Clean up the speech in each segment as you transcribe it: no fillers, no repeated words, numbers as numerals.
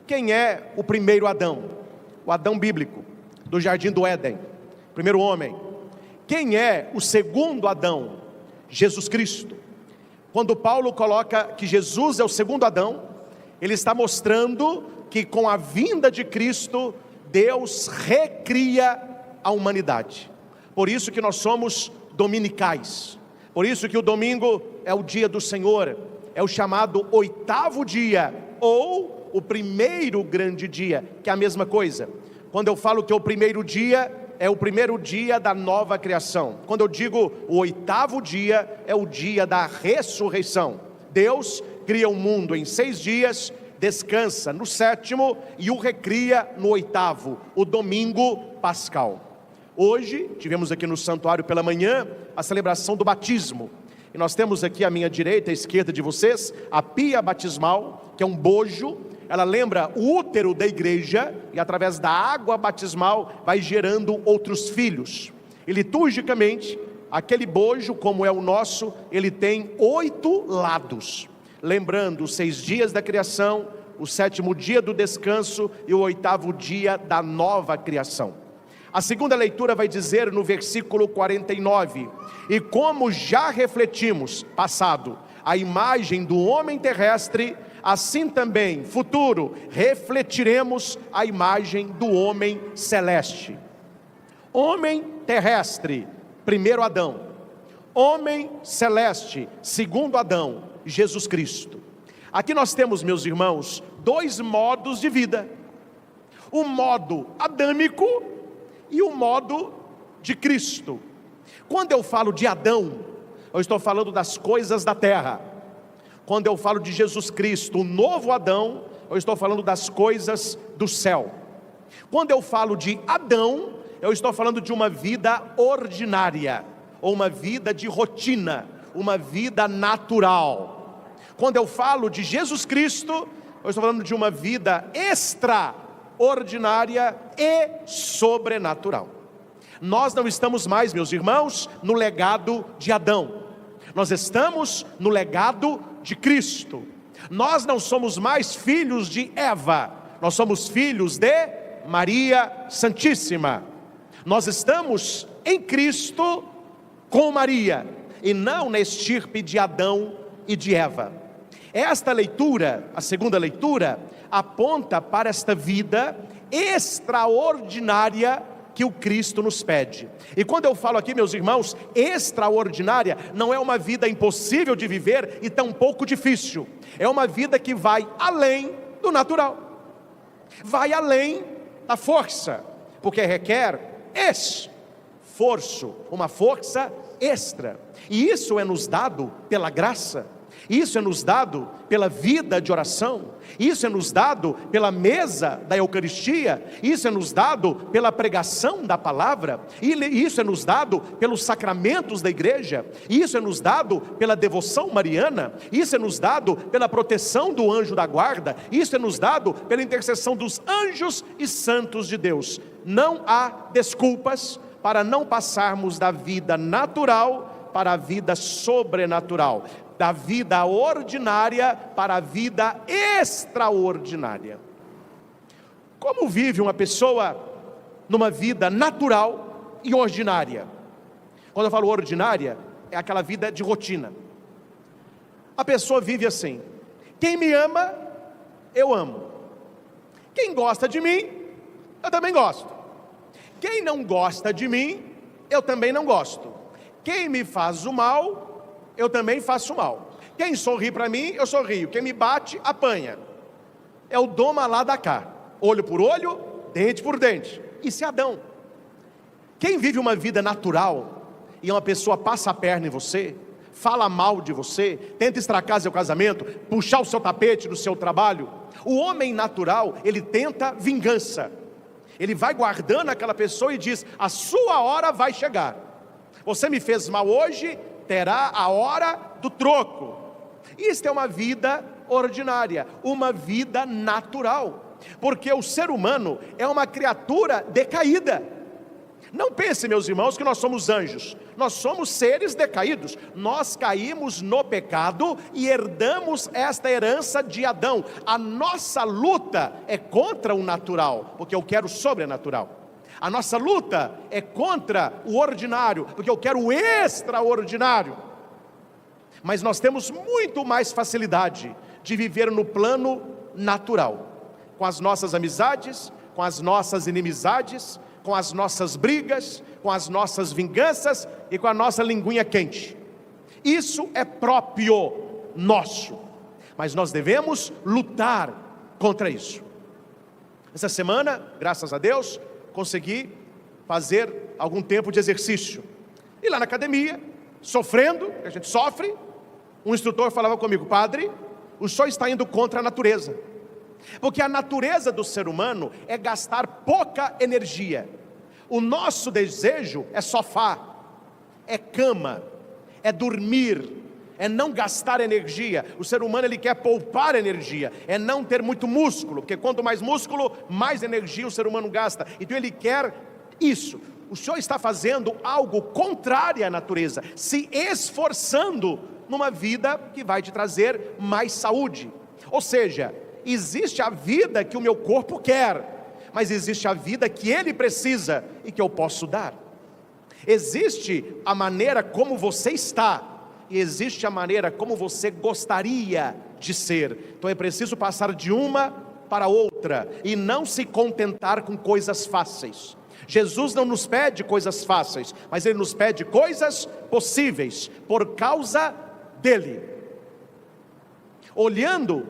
Quem é o primeiro Adão? O Adão bíblico, do jardim do Éden, primeiro homem. Quem é o segundo Adão? Jesus Cristo. Quando Paulo coloca que Jesus é o segundo Adão, ele está mostrando que com a vinda de Cristo, Deus recria a humanidade. Por isso que nós somos dominicais. Por isso que o domingo é o dia do Senhor, é o chamado oitavo dia, ou o primeiro grande dia, que é a mesma coisa. Quando eu falo que é o primeiro dia, é o primeiro dia da nova criação. Quando eu digo o oitavo dia, é o dia da ressurreição. Deus cria o mundo em 6 dias, descansa no 7º e o recria no 8º, o domingo pascal. Hoje, tivemos aqui no santuário pela manhã, a celebração do batismo. E nós temos aqui à minha direita, à esquerda de vocês, a pia batismal, que é um bojo. Ela lembra o útero da igreja, e através da água batismal vai gerando outros filhos. E liturgicamente, aquele bojo, como é o nosso, ele tem 8 lados. Lembrando os 6 dias da criação, o 7º dia do descanso e o 8º dia da nova criação. A segunda leitura vai dizer no versículo 49: e como já refletimos, passado, a imagem do homem terrestre, assim também, futuro, refletiremos a imagem do homem celeste. Homem terrestre, primeiro Adão. Homem celeste, segundo Adão, Jesus Cristo. Aqui nós temos, meus irmãos, 2 modos de vida: o modo adâmico e o modo de Cristo. Quando eu falo de Adão, eu estou falando das coisas da terra. Quando eu falo de Jesus Cristo, o novo Adão, eu estou falando das coisas do céu. Quando eu falo de Adão, eu estou falando de uma vida ordinária, ou uma vida de rotina, uma vida natural. Quando eu falo de Jesus Cristo, eu estou falando de uma vida extraordinária e sobrenatural. Nós não estamos mais, meus irmãos, no legado de Adão. Nós estamos no legado de Cristo. Nós não somos mais filhos de Eva. Nós somos filhos de Maria Santíssima. Nós estamos em Cristo com Maria, e não na estirpe de Adão e de Eva. Esta leitura, a segunda leitura, aponta para esta vida extraordinária que o Cristo nos pede. E quando eu falo aqui, meus irmãos, extraordinária, não é uma vida impossível de viver e tampouco difícil. É uma vida que vai além do natural, vai além da força, porque requer esforço, uma força extra. E isso é nos dado pela graça. Isso é nos dado pela vida de oração. Isso é nos dado pela mesa da Eucaristia. Isso é nos dado pela pregação da palavra. Isso é nos dado pelos sacramentos da igreja. Isso é nos dado pela devoção mariana. Isso é nos dado pela proteção do anjo da guarda. Isso é nos dado pela intercessão dos anjos e santos de Deus. Não há desculpas para não passarmos da vida natural para a vida sobrenatural, da vida ordinária para a vida extraordinária. Como vive uma pessoa numa vida natural e ordinária? Quando eu falo ordinária, é aquela vida de rotina. A pessoa vive assim: quem me ama, eu amo. Quem gosta de mim, eu também gosto. Quem não gosta de mim, eu também não gosto. Quem me faz o mal, eu também faço mal. Quem sorri para mim, eu sorrio. Quem me bate, apanha. É o doma lá da cá, olho por olho, dente por dente. Isso é Adão. Quem vive uma vida natural e uma pessoa passa a perna em você, fala mal de você, tenta estragar seu casamento, puxar o seu tapete no seu trabalho, o homem natural, ele tenta vingança. Ele vai guardando aquela pessoa e diz: a sua hora vai chegar. Você me fez mal hoje, terá a hora do troco. Isto é uma vida ordinária, uma vida natural, porque o ser humano é uma criatura decaída. Não pense, meus irmãos, que nós somos anjos. Nós somos seres decaídos. Nós caímos no pecado e herdamos esta herança de Adão. A nossa luta é contra o natural, porque eu quero o sobrenatural. A nossa luta é contra o ordinário, porque eu quero o extraordinário. Mas nós temos muito mais facilidade de viver no plano natural, com as nossas amizades, com as nossas inimizades, com as nossas brigas, com as nossas vinganças e com a nossa linguinha quente. Isso é próprio nosso, mas nós devemos lutar contra isso. Essa semana, graças a Deus, consegui fazer algum tempo de exercício. E lá na academia, sofrendo, a gente sofre, um instrutor falava comigo: padre, o senhor está indo contra a natureza. Porque a natureza do ser humano é gastar pouca energia. O nosso desejo é sofá, é cama, é dormir, é não gastar energia. O ser humano, ele quer poupar energia, é não ter muito músculo, porque quanto mais músculo, mais energia o ser humano gasta. Então ele quer isso. O senhor está fazendo algo contrário à natureza, se esforçando numa vida que vai te trazer mais saúde. Ou seja, existe a vida que o meu corpo quer, mas existe a vida que ele precisa e que eu posso dar. Existe a maneira como você está, e existe a maneira como você gostaria de ser. Então é preciso passar de uma para outra, e não se contentar com coisas fáceis. Jesus não nos pede coisas fáceis, mas Ele nos pede coisas possíveis, por causa dEle. Olhando,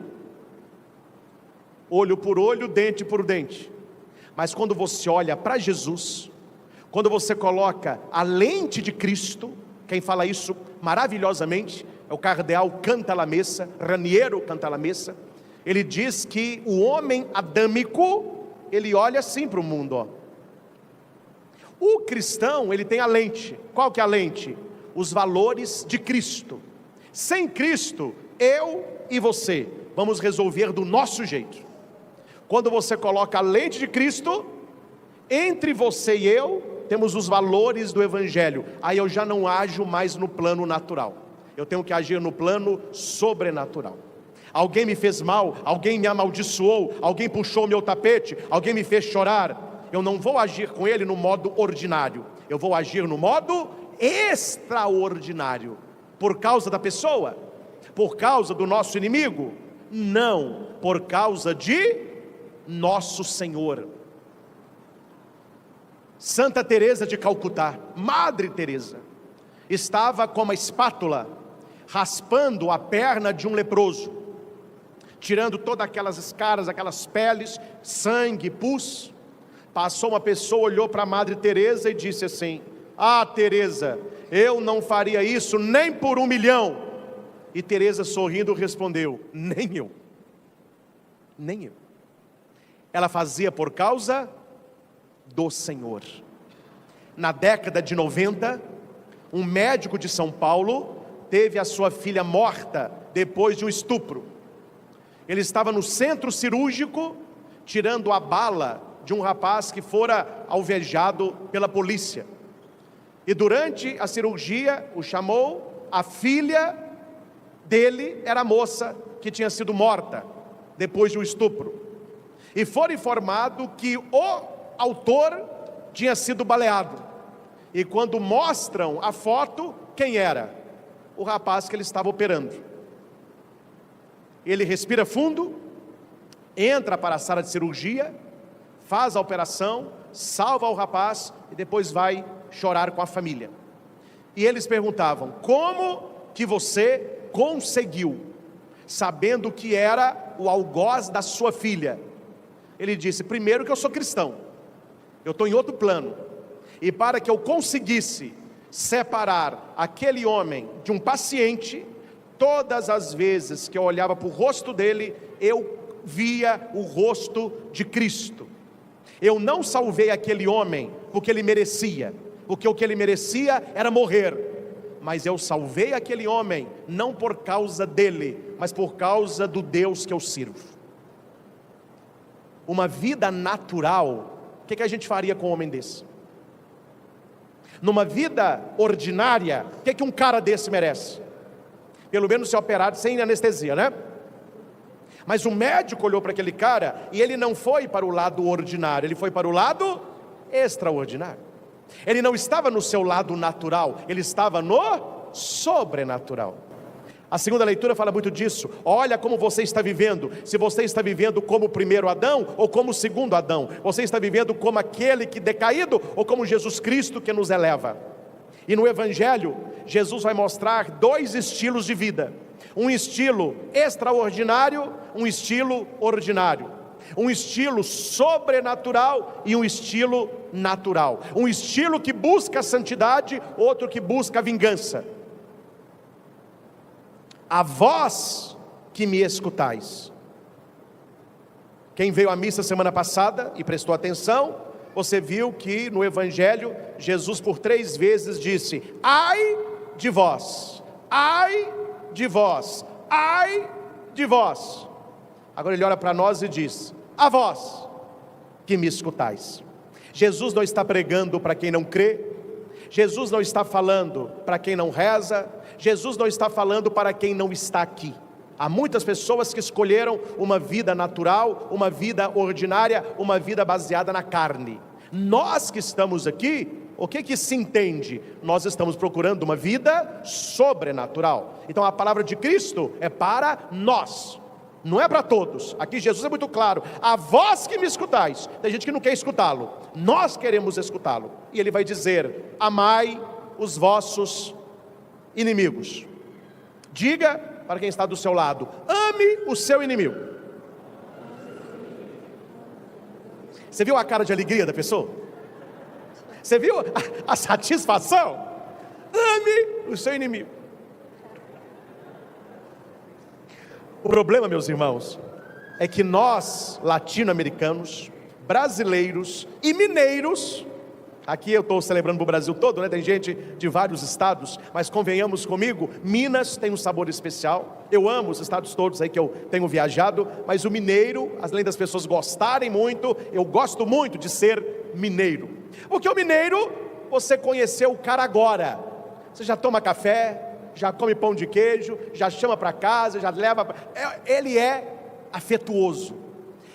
olho por olho, dente por dente. Mas quando você olha para Jesus, quando você coloca a lente de Cristo, quem fala isso maravilhosamente é o cardeal Cantalamessa, Raniero Cantalamessa. Ele diz que o homem adâmico, ele olha assim para o mundo, ó. O cristão, ele tem a lente. Qual que é a lente? Os valores de Cristo. Sem Cristo, eu e você vamos resolver do nosso jeito. Quando você coloca a lente de Cristo, entre você e eu, temos os valores do Evangelho. Aí eu já não ajo mais no plano natural, eu tenho que agir no plano sobrenatural. Alguém me fez mal, alguém me amaldiçoou, alguém puxou meu tapete, alguém me fez chorar. Eu não vou agir com ele no modo ordinário, eu vou agir no modo extraordinário. Por causa da pessoa? Por causa do nosso inimigo? Não, por causa de nosso Senhor. Santa Teresa de Calcutá, Madre Teresa, estava com uma espátula raspando a perna de um leproso, tirando todas aquelas escaras, aquelas peles, sangue, pus. Passou uma pessoa, olhou para a Madre Teresa e disse assim: ah, Teresa, eu não faria isso nem por 1 milhão. E Teresa, sorrindo, respondeu: nem eu, nem eu. Ela fazia por causa do Senhor. Na década de 90, um médico de São Paulo teve a sua filha morta depois de um estupro. Ele estava no centro cirúrgico, tirando a bala de um rapaz que fora alvejado pela polícia. E durante a cirurgia o chamou, a filha dele era a moça que tinha sido morta depois de um estupro. E foi informado que o autor tinha sido baleado. E quando mostram a foto, quem era? O rapaz que ele estava operando. Ele respira fundo, entra para a sala de cirurgia, faz a operação, salva o rapaz e depois vai chorar com a família. E eles perguntavam: como que você conseguiu, sabendo que era o algoz da sua filha? Ele disse: primeiro que eu sou cristão, eu estou em outro plano, e para que eu conseguisse separar aquele homem de um paciente, todas as vezes que eu olhava para o rosto dele, eu via o rosto de Cristo. Eu não salvei aquele homem porque ele merecia, porque o que ele merecia era morrer, mas eu salvei aquele homem não por causa dele, mas por causa do Deus que eu sirvo. Uma vida natural, o que a gente faria com um homem desse? Numa vida ordinária, o que um cara desse merece? Pelo menos ser operado sem anestesia, né? Mas o médico olhou para aquele cara e ele não foi para o lado ordinário, ele foi para o lado extraordinário. Ele não estava no seu lado natural, ele estava no sobrenatural. A segunda leitura fala muito disso. Olha como você está vivendo. Se você está vivendo como o primeiro Adão ou como o segundo Adão. Você está vivendo como aquele que decaído ou como Jesus Cristo que nos eleva. E no Evangelho, Jesus vai mostrar dois estilos de vida. Um estilo extraordinário, um estilo ordinário. Um estilo sobrenatural e um estilo natural. Um estilo que busca a santidade, outro que busca a vingança. A vós que me escutais. Quem veio à missa semana passada e prestou atenção, você viu que no Evangelho, Jesus por 3 vezes disse: ai de vós, ai de vós, ai de vós. Agora ele olha para nós e diz: a vós que me escutais. Jesus não está pregando para quem não crê, Jesus não está falando para quem não reza, Jesus não está falando para quem não está aqui. Há muitas pessoas que escolheram uma vida natural, uma vida ordinária, uma vida baseada na carne. Nós que estamos aqui, o que se entende? Nós estamos procurando uma vida sobrenatural. Então a palavra de Cristo é para nós, não é para todos. Aqui Jesus é muito claro: a vós que me escutais. Tem gente que não quer escutá-lo, nós queremos escutá-lo. E ele vai dizer: amai os vossos inimigos. Diga para quem está do seu lado: ame o seu inimigo. Você viu a cara de alegria da pessoa? Você viu a satisfação? Ame o seu inimigo. O problema, meus irmãos, é que nós, latino-americanos, brasileiros e mineiros, aqui eu estou celebrando para o Brasil todo, né? Tem gente de vários estados, mas convenhamos comigo, Minas tem um sabor especial. Eu amo os estados todos aí que eu tenho viajado, mas o mineiro, além das pessoas gostarem muito, eu gosto muito de ser mineiro. Porque o mineiro, você conheceu o cara agora. Você já toma café, já come pão de queijo, já chama para casa, já leva. Ele é afetuoso.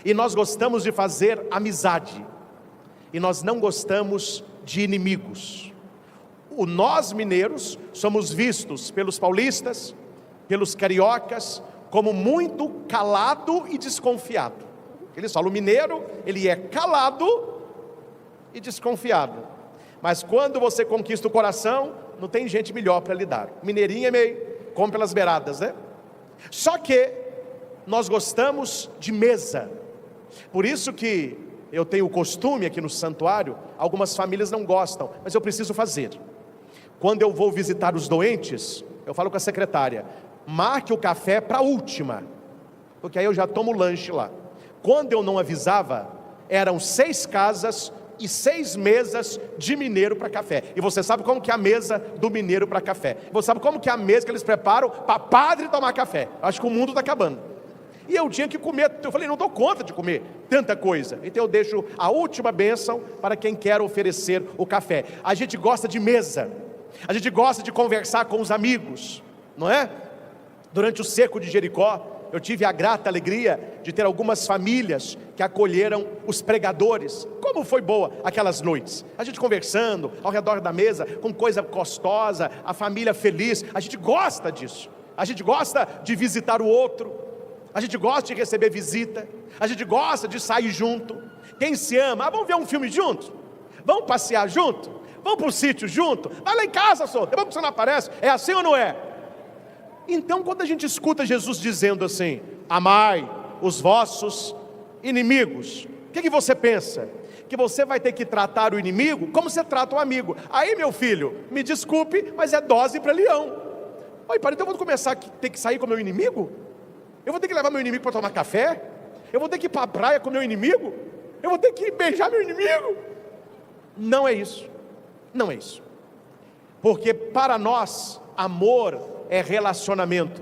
E nós gostamos de fazer amizade. E nós não gostamos de inimigos. Nós mineiros somos vistos pelos paulistas, pelos cariocas, como muito calado e desconfiado. Eles falam: o mineiro, ele é calado e desconfiado. Mas quando você conquista o coração, não tem gente melhor para lidar. Mineirinho é meio, come pelas beiradas, né? Só que nós gostamos de mesa. Por isso que eu tenho o costume aqui no santuário, algumas famílias não gostam, mas eu preciso fazer. Quando eu vou visitar os doentes, eu falo com a secretária: marque o café para a última, porque aí eu já tomo o lanche lá. Quando eu não avisava, eram 6 casas e 6 mesas de mineiro para café. E você sabe como que é a mesa do mineiro para café? Você sabe como que é a mesa que eles preparam para padre tomar café? Acho que o mundo está acabando. E eu tinha que comer, eu falei: não dou conta de comer tanta coisa. Então eu deixo a última bênção para quem quer oferecer o café. A gente gosta de mesa, a gente gosta de conversar com os amigos, não é? Durante o cerco de Jericó, eu tive a grata alegria de ter algumas famílias que acolheram os pregadores. Como foi boa aquelas noites, a gente conversando ao redor da mesa, com coisa gostosa, a família feliz. A gente gosta disso, a gente gosta de visitar o outro, a gente gosta de receber visita, a gente gosta de sair junto. Quem se ama, vamos ver um filme junto, vamos passear junto, vamos para o sítio junto, vai lá em casa só, depois que você não aparece. É assim ou não é? Então quando a gente escuta Jesus dizendo assim: amai os vossos inimigos, o que você pensa? Que você vai ter que tratar o inimigo como você trata um amigo. Aí, meu filho, me desculpe, mas é dose para leão. Oi, pai, então eu vou começar a ter que sair com o meu inimigo? Eu vou ter que levar meu inimigo para tomar café? Eu vou ter que ir para a praia com meu inimigo? Eu vou ter que beijar meu inimigo? Não é isso, não é isso. Porque para nós, amor é relacionamento.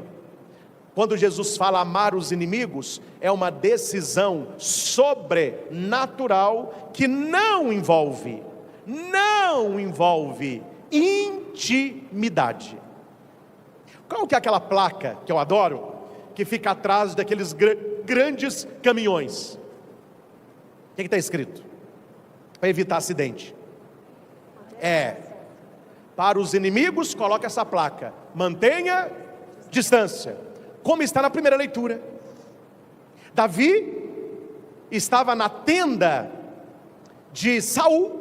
Quando Jesus fala amar os inimigos, é uma decisão sobrenatural que não envolve não envolve intimidade. Qual que é aquela placa que eu adoro, que fica atrás daqueles grandes caminhões? O que está escrito? Para evitar acidente. Para os inimigos, coloca essa placa: mantenha distância. Como está na primeira leitura. Davi estava na tenda de Saul.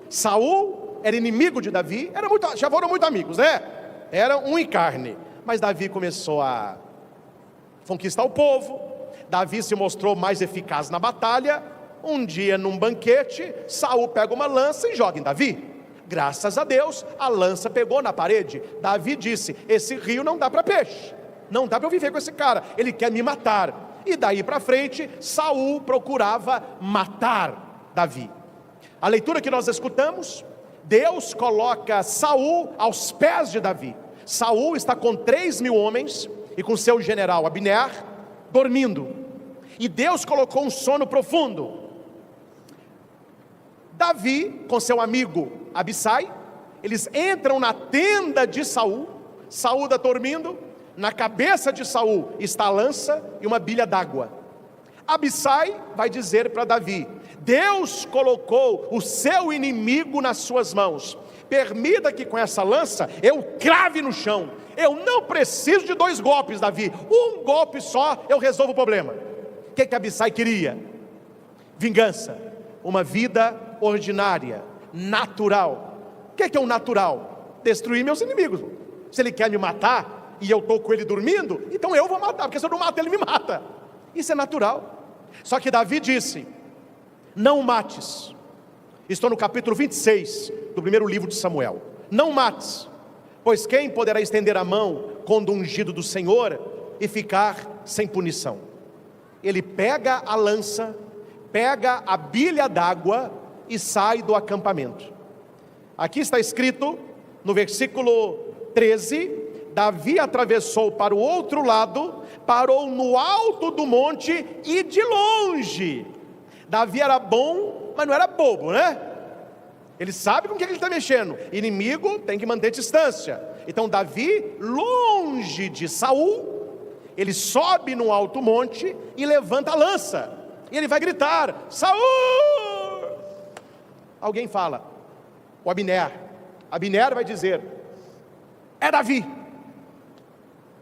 Saul era inimigo de Davi, já foram muito amigos, né? Era um em carne. Mas Davi começou a conquistar o povo. Davi se mostrou mais eficaz na batalha. Um dia, num banquete, Saul pega uma lança e joga em Davi. Graças a Deus, a lança pegou na parede. Davi disse: esse rio não dá para peixe, não dá para eu viver com esse cara, ele quer me matar. E daí para frente, Saul procurava matar Davi. A leitura que nós escutamos, Deus coloca Saul aos pés de Davi. Saul está com 3.000 homens e com seu general Abner dormindo, e Deus colocou um sono profundo. Davi com seu amigo Abissai, eles entram na tenda de Saul. Saul está dormindo, na cabeça de Saul está a lança e uma bilha d'água. Abissai vai dizer para Davi: Deus colocou o seu inimigo nas suas mãos, permita que com essa lança eu crave no chão. Eu não preciso de 2 golpes, Davi, um golpe só eu resolvo o problema. O que Abissai queria? Vingança, uma vida ordinária, natural. O que é o natural? Destruir meus inimigos. Se ele quer me matar e eu estou com ele dormindo, então eu vou matar, porque se eu não mato ele me mata. Isso é natural. Só que Davi disse: não o mates. Estou no capítulo 26 do primeiro livro de Samuel. Não mates, pois quem poderá estender a mão contra o ungido do Senhor e ficar sem punição? Ele pega a lança, pega a bilha d'água e sai do acampamento. Aqui está escrito no versículo 13: Davi atravessou para o outro lado, parou no alto do monte e de longe. Davi era bom, mas não era bobo, né? Ele sabe com o que ele está mexendo. Inimigo tem que manter distância. Então Davi, longe de Saul, ele sobe no alto monte e levanta a lança. E ele vai gritar: Saul! Alguém fala, o Abner. Abner vai dizer: é Davi.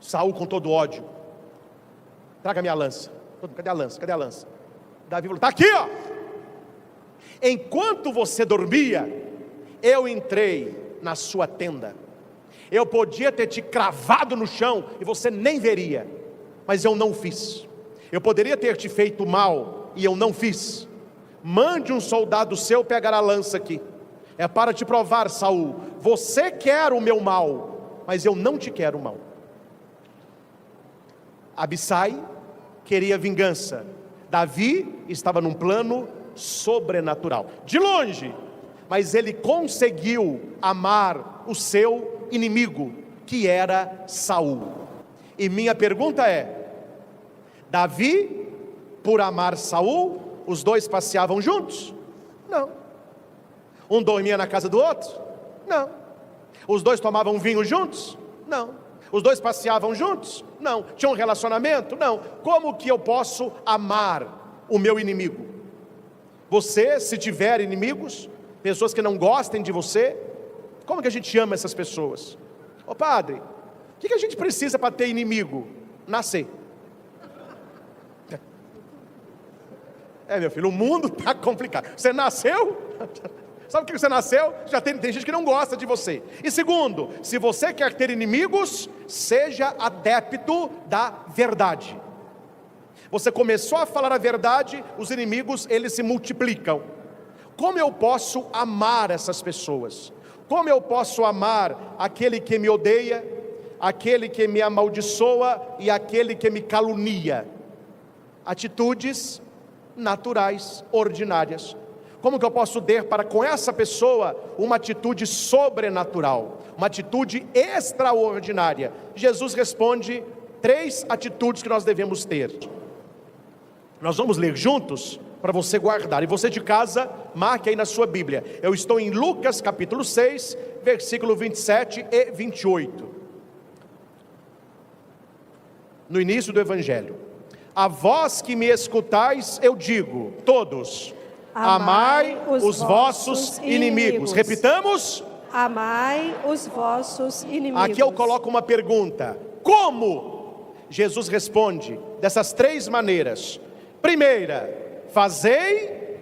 Saul, com todo ódio: traga minha lança. Cadê a lança? Cadê a lança? Davi falou: está aqui, ó. Enquanto você dormia, eu entrei na sua tenda. Eu podia ter te cravado no chão e você nem veria, mas eu não fiz. Eu poderia ter te feito mal e eu não fiz. Mande um soldado seu pegar a lança aqui. É para te provar, Saul, você quer o meu mal, mas eu não te quero mal. Abissai queria vingança. Davi estava num plano sobrenatural, de longe, mas ele conseguiu amar o seu inimigo, que era Saul. E minha pergunta é: Davi, por amar Saul, os dois passeavam juntos? Não. Um dormia na casa do outro? Não. Os dois tomavam vinho juntos? Não. Os dois passeavam juntos? Não. Tinham um relacionamento? Não. Como que eu posso amar o meu inimigo? Você, se tiver inimigos, pessoas que não gostem de você, como que a gente ama essas pessoas? Ô padre, o que a gente precisa para ter inimigo? Nascer. Meu filho, o mundo está complicado. Você nasceu, sabe o que você nasceu? Já tem gente que não gosta de você. E segundo, se você quer ter inimigos, seja adepto da verdade. Você começou a falar a verdade, os inimigos, eles se multiplicam. Como eu posso amar essas pessoas? Como eu posso amar aquele que me odeia, aquele que me amaldiçoa e aquele que me calunia? Atitudes naturais, ordinárias. Como que eu posso ter para com essa pessoa uma atitude sobrenatural, uma atitude extraordinária? Jesus responde 3 atitudes que nós devemos ter. Nós vamos ler juntos para você guardar. E você de casa, marque aí na sua Bíblia. Eu estou em Lucas capítulo 6, versículo 27 e 28. No início do Evangelho: a vós que me escutais, eu digo, todos, amai os vossos inimigos. Repitamos: amai os vossos inimigos. Aqui eu coloco uma pergunta: como? Jesus responde dessas três maneiras. Primeira, fazei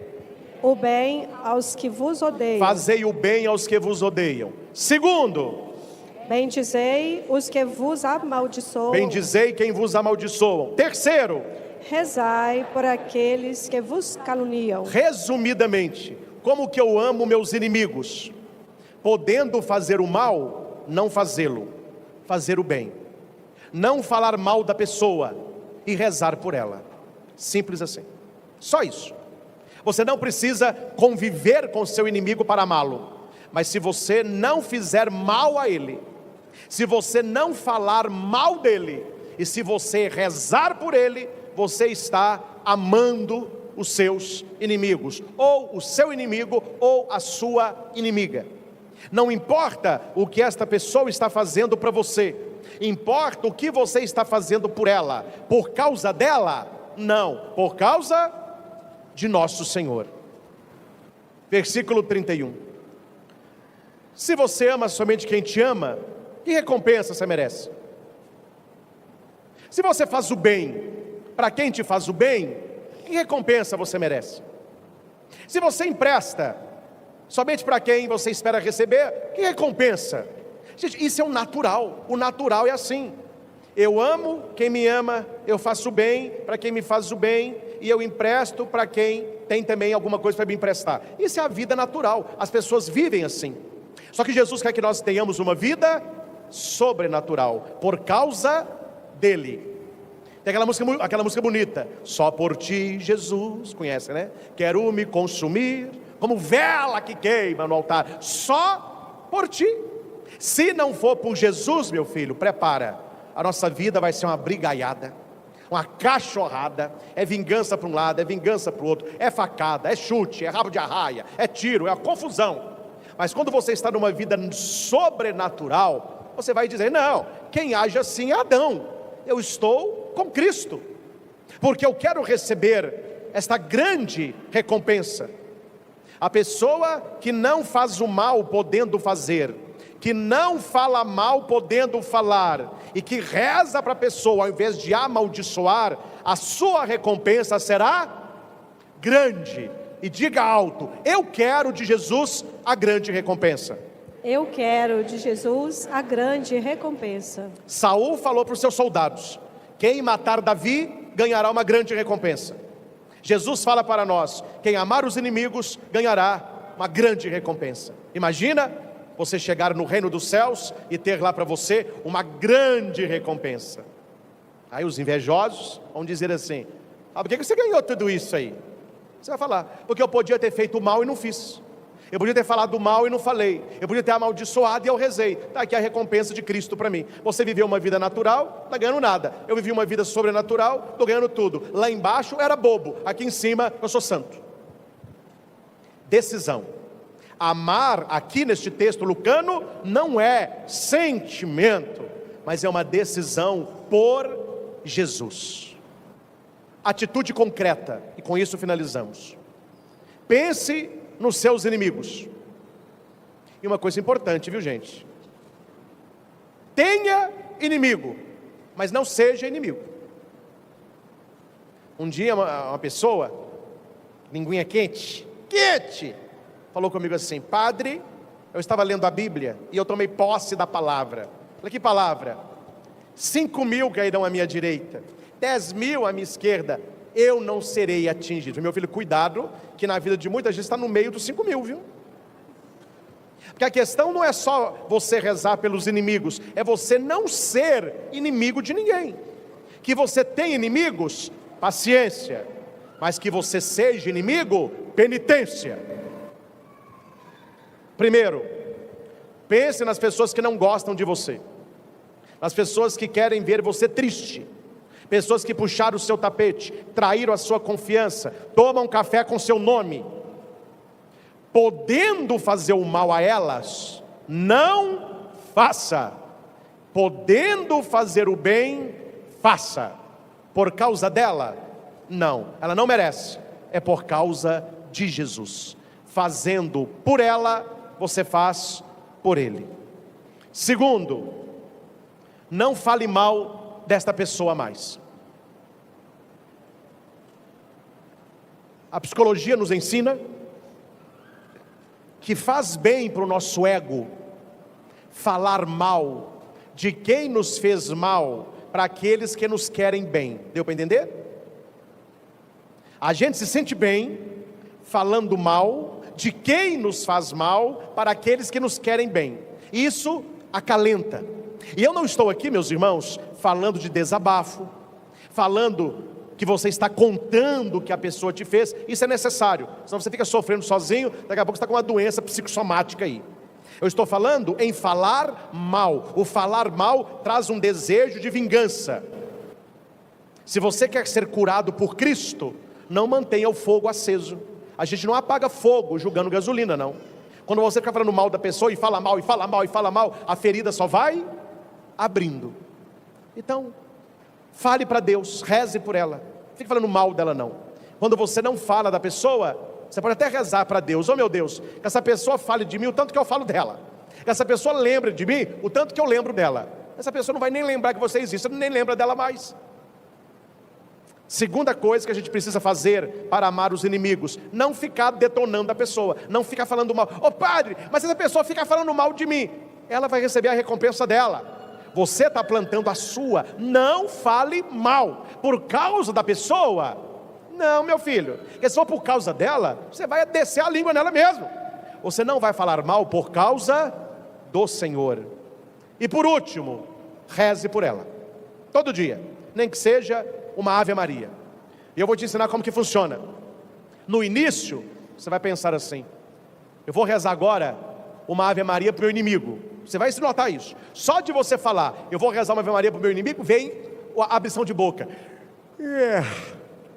o bem aos que vos odeiam. Fazei o bem aos que vos odeiam. Segundo, bendizei os que vos amaldiçoam. bendizei quem vos amaldiçoam. Terceiro, rezai por aqueles que vos caluniam. resumidamente, como que eu amo meus inimigos? Podendo fazer o mal, não fazê-lo, fazer o bem. Não falar mal da pessoa e rezar por ela. Simples assim. Só isso. Você não precisa conviver com seu inimigo para amá-lo. Mas se você não fizer mal a ele, se você não falar mal dele, e se você rezar por ele, você está amando os seus inimigos, ou o seu inimigo, ou a sua inimiga. Não importa o que esta pessoa está fazendo para você, importa o que você está fazendo por ela. Por causa dela? Não, por causa de nosso Senhor. Versículo 31. Se você ama somente quem te ama, que recompensa você merece? Se você faz o bem para quem te faz o bem, que recompensa você merece? Se você empresta somente para quem você espera receber, que recompensa? Gente, isso é o natural é assim. Eu amo quem me ama, eu faço o bem para quem me faz o bem, e eu empresto para quem tem também alguma coisa para me emprestar. Isso é a vida natural, as pessoas vivem assim. Só que Jesus quer que nós tenhamos uma vida sobrenatural, por causa dele. Tem aquela música bonita: só por ti, Jesus, conhece, né? Quero me consumir como vela que queima no altar, só por ti. Se não for por Jesus, meu filho, prepara, a nossa vida vai ser uma brigaiada, uma cachorrada. É vingança para um lado, é vingança para o outro, é facada, é chute, é rabo de arraia, é tiro, é uma confusão. Mas quando você está numa vida sobrenatural, você vai dizer: não, quem age assim é Adão, eu estou com Cristo, porque eu quero receber esta grande recompensa. A pessoa que não faz o mal podendo fazer, que não fala mal podendo falar, e que reza para a pessoa ao invés de amaldiçoar, a sua recompensa será grande. E diga alto: eu quero de Jesus a grande recompensa. Eu quero de Jesus a grande recompensa. Saul falou para os seus soldados: quem matar Davi ganhará uma grande recompensa. Jesus fala para nós: quem amar os inimigos ganhará uma grande recompensa. Imagina você chegar no reino dos céus e ter lá para você uma grande recompensa. Aí os invejosos vão dizer assim: por que você ganhou tudo isso aí? Você vai falar: porque eu podia ter feito mal e não fiz, eu podia ter falado mal e não falei, eu podia ter amaldiçoado e eu rezei. Está aqui a recompensa de Cristo para mim. Você viveu uma vida natural, não está ganhando nada. Eu vivi uma vida sobrenatural, estou ganhando tudo. Lá embaixo era bobo, aqui em cima eu sou santo. Decisão. Amar aqui neste texto lucano não é sentimento, mas é uma decisão por Jesus. Atitude concreta, e com isso finalizamos. Pense nos seus inimigos. E uma coisa importante, viu, gente? Tenha inimigo, mas não seja inimigo. Um dia uma pessoa, linguinha quente, falou comigo assim: padre, eu estava lendo a Bíblia e eu tomei posse da palavra. Falei: que palavra? 5.000 cairão à minha direita, 10.000 à minha esquerda, eu não serei atingido. Meu filho, cuidado, que na vida de muita gente está no meio dos 5.000, viu? Porque a questão não é só você rezar pelos inimigos, é você não ser inimigo de ninguém. Que você tenha inimigos, paciência, mas que você seja inimigo, penitência. Primeiro, pense nas pessoas que não gostam de você, nas pessoas que querem ver você triste, pessoas que puxaram o seu tapete, traíram a sua confiança, tomam café com seu nome, podendo fazer o mal a elas, não faça. Podendo fazer o bem, faça. Por causa dela? Não, ela não merece. É por causa de Jesus. Fazendo por ela, você faz por ele. Segundo, não fale mal desta pessoa mais. A psicologia nos ensina que faz bem para o nosso ego falar mal de quem nos fez mal para aqueles que nos querem bem. Deu para entender? A gente se sente bem falando mal de quem nos faz mal para aqueles que nos querem bem. Isso acalenta. E eu não estou aqui, meus irmãos, falando de desabafo, falando que você está contando o que a pessoa te fez. Isso é necessário, senão você fica sofrendo sozinho, daqui a pouco você está com uma doença psicossomática aí. Eu estou falando em falar mal. O falar mal traz um desejo de vingança. Se você quer ser curado por Cristo, não mantenha o fogo aceso. A gente não apaga fogo julgando gasolina, não. Quando você fica falando mal da pessoa e fala mal, e fala mal, e fala mal, a ferida só vai abrindo. Então, fale para Deus, reze por ela. Não fique falando mal dela, não. Quando você não fala da pessoa, você pode até rezar para Deus: oh meu Deus, que essa pessoa fale de mim o tanto que eu falo dela, que essa pessoa lembre de mim o tanto que eu lembro dela. Essa pessoa não vai nem lembrar que você existe, nem lembra dela mais. Segunda coisa que a gente precisa fazer para amar os inimigos: não ficar detonando a pessoa, não ficar falando mal. Ô padre, mas essa pessoa fica falando mal de mim, ela vai receber a recompensa dela. Você está plantando a sua. Não fale mal por causa da pessoa. Não, meu filho, porque se for por causa dela, você vai descer a língua nela mesmo. Você não vai falar mal por causa do Senhor. E por último, reze por ela, todo dia, nem que seja uma Ave Maria. E eu vou te ensinar como que funciona. No início, você vai pensar assim: eu vou rezar agora uma Ave Maria para o meu inimigo. Você vai se notar isso. Só de você falar, eu vou rezar uma Ave Maria para o meu inimigo, vem a abrição de boca.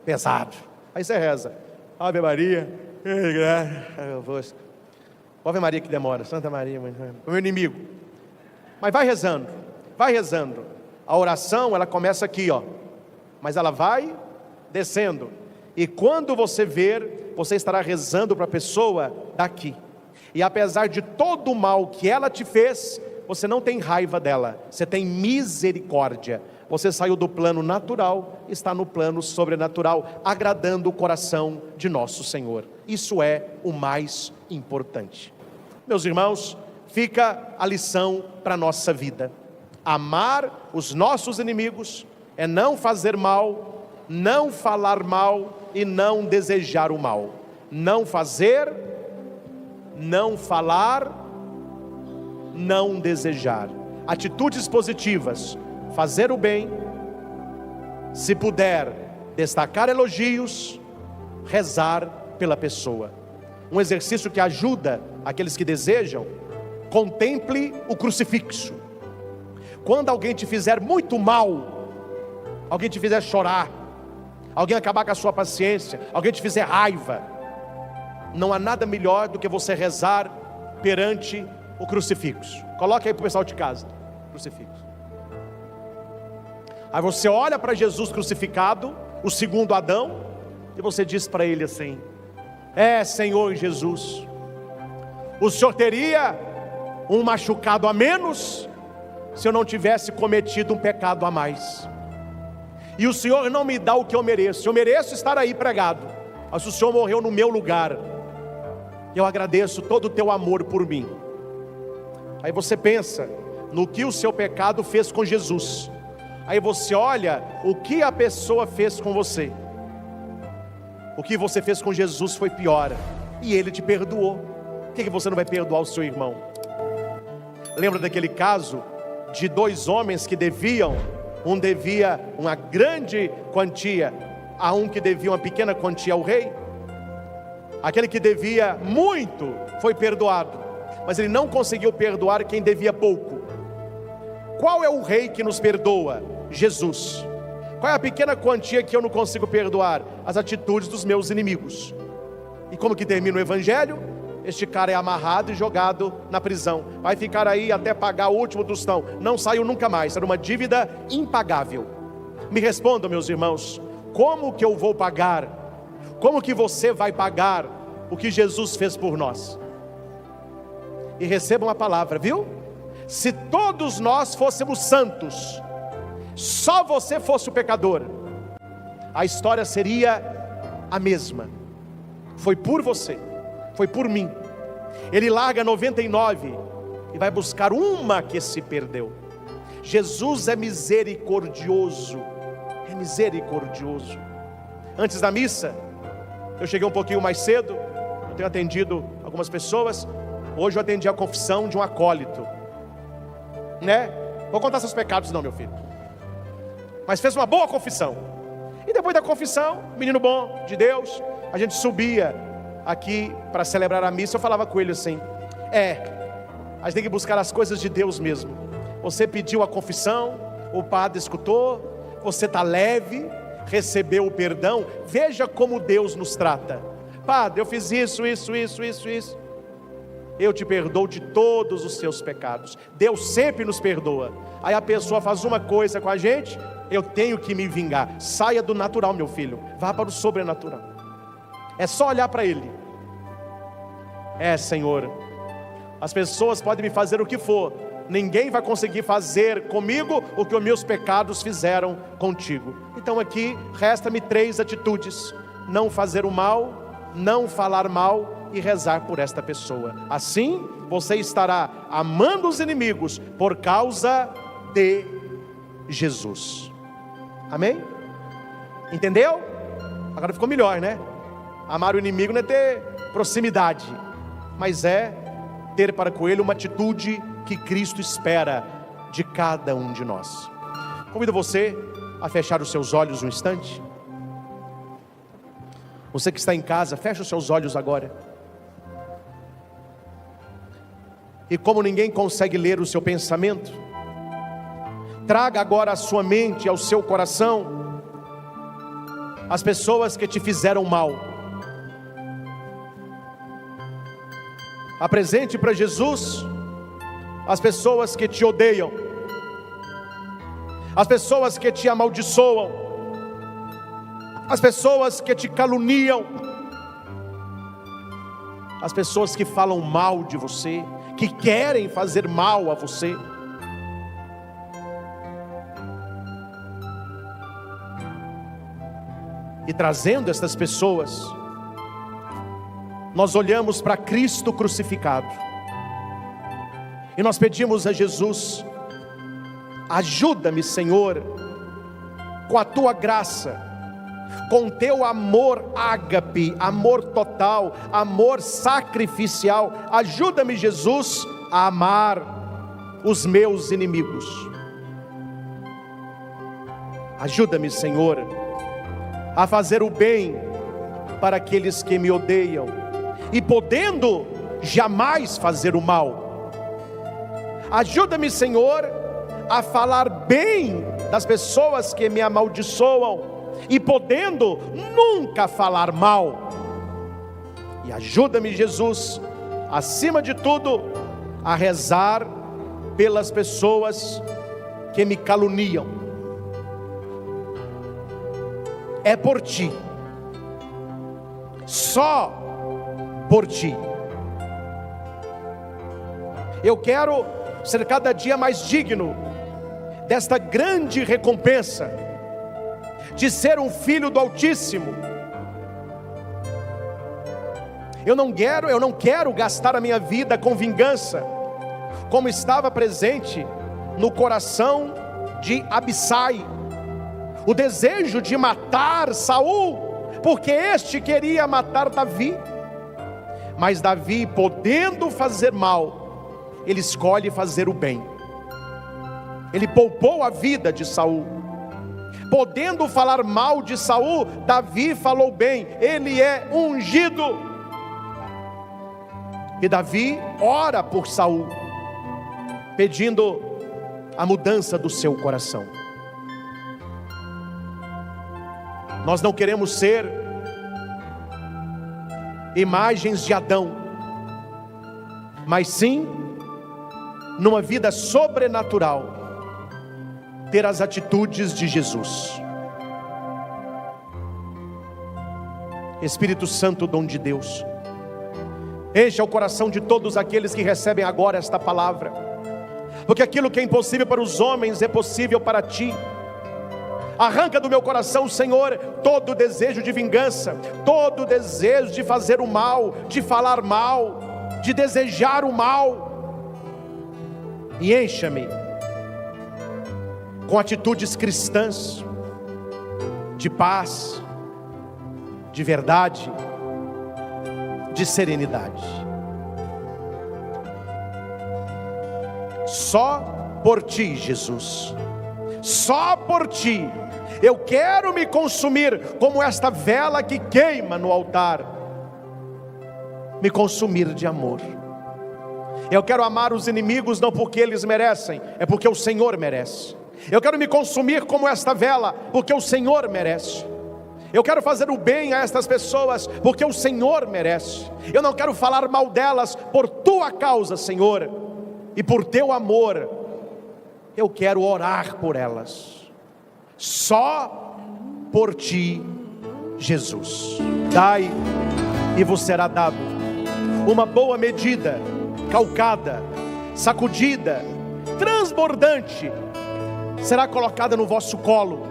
Pesado. Aí você reza: Ave Maria, Ave Maria que demora, Santa Maria, o meu inimigo. Mas vai rezando, vai rezando. A oração, ela começa aqui, ó, mas ela vai descendo. E quando você ver, você estará rezando para a pessoa daqui. E apesar de todo o mal que ela te fez, você não tem raiva dela, você tem misericórdia. Você saiu do plano natural, está no plano sobrenatural, agradando o coração de nosso Senhor. Isso é o mais importante. Meus irmãos, fica a lição para a nossa vida. Amar os nossos inimigos é não fazer mal, não falar mal e não desejar o mal. Não fazer, não falar, não desejar. Atitudes positivas: fazer o bem, se puder, destacar elogios, rezar pela pessoa. Um exercício que ajuda aqueles que desejam: contemple o crucifixo. Quando alguém te fizer muito mal, alguém te fizer chorar, alguém acabar com a sua paciência, alguém te fizer raiva, não há nada melhor do que você rezar perante o crucifixo. Coloca aí para o pessoal de casa, crucifixo. Aí você olha para Jesus crucificado, o segundo Adão, e você diz para ele assim: Senhor Jesus, o Senhor teria um machucado a menos se eu não tivesse cometido um pecado a mais. E o Senhor não me dá o que eu mereço. Eu mereço estar aí pregado, mas o Senhor morreu no meu lugar. Eu agradeço todo o teu amor por mim. Aí você pensa no que o seu pecado fez com Jesus. Aí você olha o que a pessoa fez com você. O que você fez com Jesus foi pior, e Ele te perdoou. Por que você não vai perdoar o seu irmão? Lembra daquele caso de dois homens que deviam? Um devia uma grande quantia a um que devia uma pequena quantia ao rei. Aquele que devia muito foi perdoado, mas ele não conseguiu perdoar quem devia pouco. Qual é o rei que nos perdoa? Jesus. Qual é a pequena quantia que eu não consigo perdoar? As atitudes dos meus inimigos. E como que termina o evangelho? Este cara é amarrado e jogado na prisão. Vai ficar aí até pagar o último tostão. Não saiu nunca mais, era uma dívida impagável. Me respondam, meus irmãos, como que eu vou pagar? Como que você vai pagar o que Jesus fez por nós? E recebam a palavra, viu? Se todos nós fôssemos santos, só você fosse o pecador, a história seria a mesma. Foi por você, foi por mim. Ele larga 99 e vai buscar uma que se perdeu. Jesus é misericordioso, é misericordioso. Antes da missa, eu cheguei um pouquinho mais cedo, eu tenho atendido algumas pessoas. Hoje eu atendi a confissão de um acólito, né? Vou contar seus pecados não, meu filho, mas fez uma boa confissão. E depois da confissão, menino bom de Deus, a gente subia aqui para celebrar a missa. Eu falava com ele assim: a gente tem que buscar as coisas de Deus mesmo. Você pediu a confissão, o padre escutou, você está leve, recebeu o perdão. Veja como Deus nos trata. Padre, eu fiz isso. Eu te perdoo de todos os seus pecados. Deus sempre nos perdoa. Aí a pessoa faz uma coisa com a gente, eu tenho que me vingar. Saia do natural, meu filho, vá para o sobrenatural. É só olhar para Ele. Senhor, as pessoas podem me fazer o que for, ninguém vai conseguir fazer comigo o que os meus pecados fizeram contigo. Então aqui resta-me 3 atitudes: não fazer o mal, não falar mal e rezar por esta pessoa. Assim você estará amando os inimigos por causa de Jesus. Amém? Entendeu? Agora ficou melhor, né? Amar o inimigo não é ter proximidade, mas é ter para com ele uma atitude que Cristo espera de cada um de nós. Convido você a fechar os seus olhos um instante. Você que está em casa, fecha os seus olhos agora. E como ninguém consegue ler o seu pensamento, traga agora à sua mente, ao seu coração, as pessoas que te fizeram mal. Apresente para Jesus as pessoas que te odeiam, as pessoas que te amaldiçoam, as pessoas que te caluniam, as pessoas que falam mal de você, que querem fazer mal a você. E trazendo essas pessoas, nós olhamos para Cristo crucificado e nós pedimos a Jesus: ajuda-me, Senhor, com a tua graça, com teu amor ágape, amor total, amor sacrificial. Ajuda-me, Jesus, a amar os meus inimigos. Ajuda-me, Senhor, a fazer o bem para aqueles que me odeiam, e podendo jamais fazer o mal. Ajuda-me, Senhor, a falar bem das pessoas que me amaldiçoam, e podendo nunca falar mal. E ajuda-me, Jesus, acima de tudo, a rezar pelas pessoas que me caluniam. É por ti, só por ti. Eu quero ser cada dia mais digno desta grande recompensa de ser um filho do Altíssimo. Eu não quero gastar a minha vida com vingança, como estava presente no coração de Abissai, o desejo de matar Saul, porque este queria matar Davi. Mas Davi, podendo fazer mal, ele escolhe fazer o bem. Ele poupou a vida de Saul. Podendo falar mal de Saul, Davi falou bem. Ele é ungido. E Davi ora por Saul, pedindo a mudança do seu coração. Nós não queremos ser imagens de Adão, mas sim, numa vida sobrenatural, ter as atitudes de Jesus. Espírito Santo, dom de Deus, encha o coração de todos aqueles que recebem agora esta palavra, porque aquilo que é impossível para os homens é possível para ti. Arranca do meu coração, Senhor, todo desejo de vingança, todo desejo de fazer o mal, de falar mal, de desejar o mal, e encha-me com atitudes cristãs, de paz, de verdade, de serenidade. Só por ti, Jesus, só por ti, eu quero me consumir como esta vela que queima no altar, me consumir de amor. Eu quero amar os inimigos não porque eles merecem, é porque o Senhor merece. Eu quero me consumir como esta vela, porque o Senhor merece. Eu quero fazer o bem a estas pessoas, porque o Senhor merece. Eu não quero falar mal delas por tua causa, Senhor, e por teu amor. Eu quero orar por elas, só por ti, Jesus. Dai e vos será dado, uma boa medida, calcada, sacudida, transbordante, será colocada no vosso colo,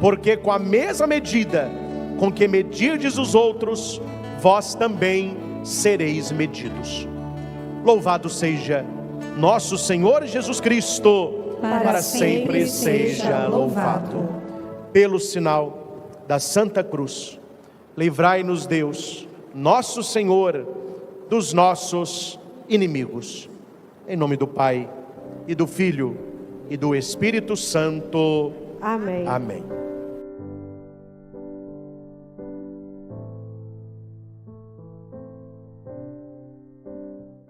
porque com a mesma medida com que medirdes os outros, vós também sereis medidos. Louvado seja nosso Senhor Jesus Cristo, para sempre seja louvado. Pelo sinal da Santa Cruz, livrai-nos Deus, nosso Senhor, dos nossos inimigos. Em nome do Pai, e do Filho, e do Espírito Santo. Amém. Amém.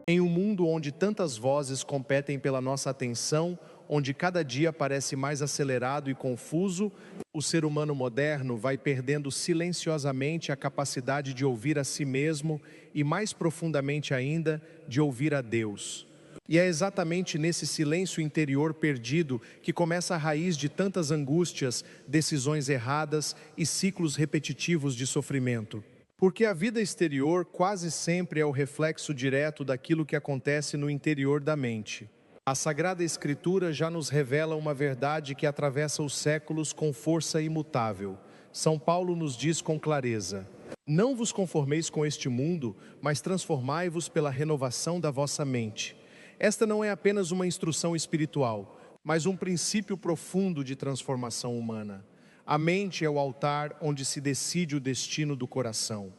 Em um mundo onde tantas vozes competem pela nossa atenção, onde cada dia parece mais acelerado e confuso, o ser humano moderno vai perdendo silenciosamente a capacidade de ouvir a si mesmo e, mais profundamente ainda, de ouvir a Deus. E é exatamente nesse silêncio interior perdido que começa a raiz de tantas angústias, decisões erradas e ciclos repetitivos de sofrimento. Porque a vida exterior quase sempre é o reflexo direto daquilo que acontece no interior da mente. A Sagrada Escritura já nos revela uma verdade que atravessa os séculos com força imutável. São Paulo nos diz com clareza: não vos conformeis com este mundo, mas transformai-vos pela renovação da vossa mente. Esta não é apenas uma instrução espiritual, mas um princípio profundo de transformação humana. A mente é o altar onde se decide o destino do coração.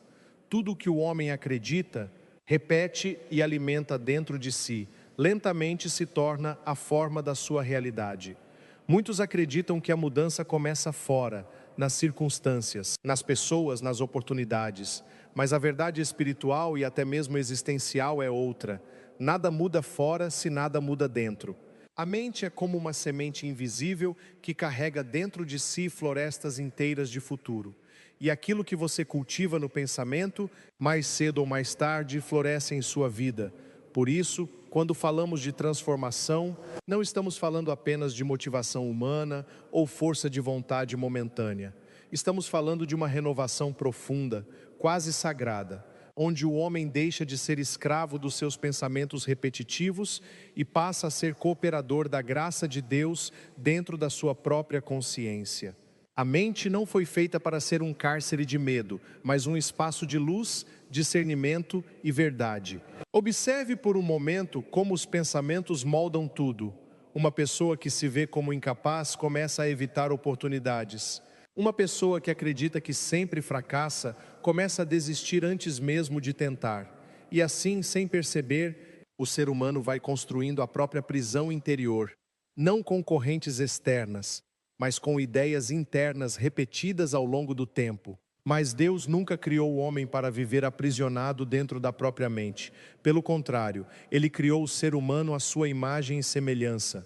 Tudo o que o homem acredita, repete e alimenta dentro de si, lentamente se torna a forma da sua realidade. Muitos acreditam que a mudança começa fora, nas circunstâncias, nas pessoas, nas oportunidades. Mas a verdade espiritual e até mesmo existencial é outra. Nada muda fora se nada muda dentro. A mente é como uma semente invisível que carrega dentro de si florestas inteiras de futuro. E aquilo que você cultiva no pensamento, mais cedo ou mais tarde, floresce em sua vida. Por isso, quando falamos de transformação, não estamos falando apenas de motivação humana ou força de vontade momentânea. Estamos falando de uma renovação profunda, quase sagrada, onde o homem deixa de ser escravo dos seus pensamentos repetitivos e passa a ser cooperador da graça de Deus dentro da sua própria consciência. A mente não foi feita para ser um cárcere de medo, mas um espaço de luz, discernimento e verdade. Observe por um momento como os pensamentos moldam tudo. Uma pessoa que se vê como incapaz começa a evitar oportunidades. Uma pessoa que acredita que sempre fracassa começa a desistir antes mesmo de tentar. E assim, sem perceber, o ser humano vai construindo a própria prisão interior, não com correntes externas, mas com ideias internas repetidas ao longo do tempo. Mas Deus nunca criou o homem para viver aprisionado dentro da própria mente. Pelo contrário, Ele criou o ser humano à sua imagem e semelhança,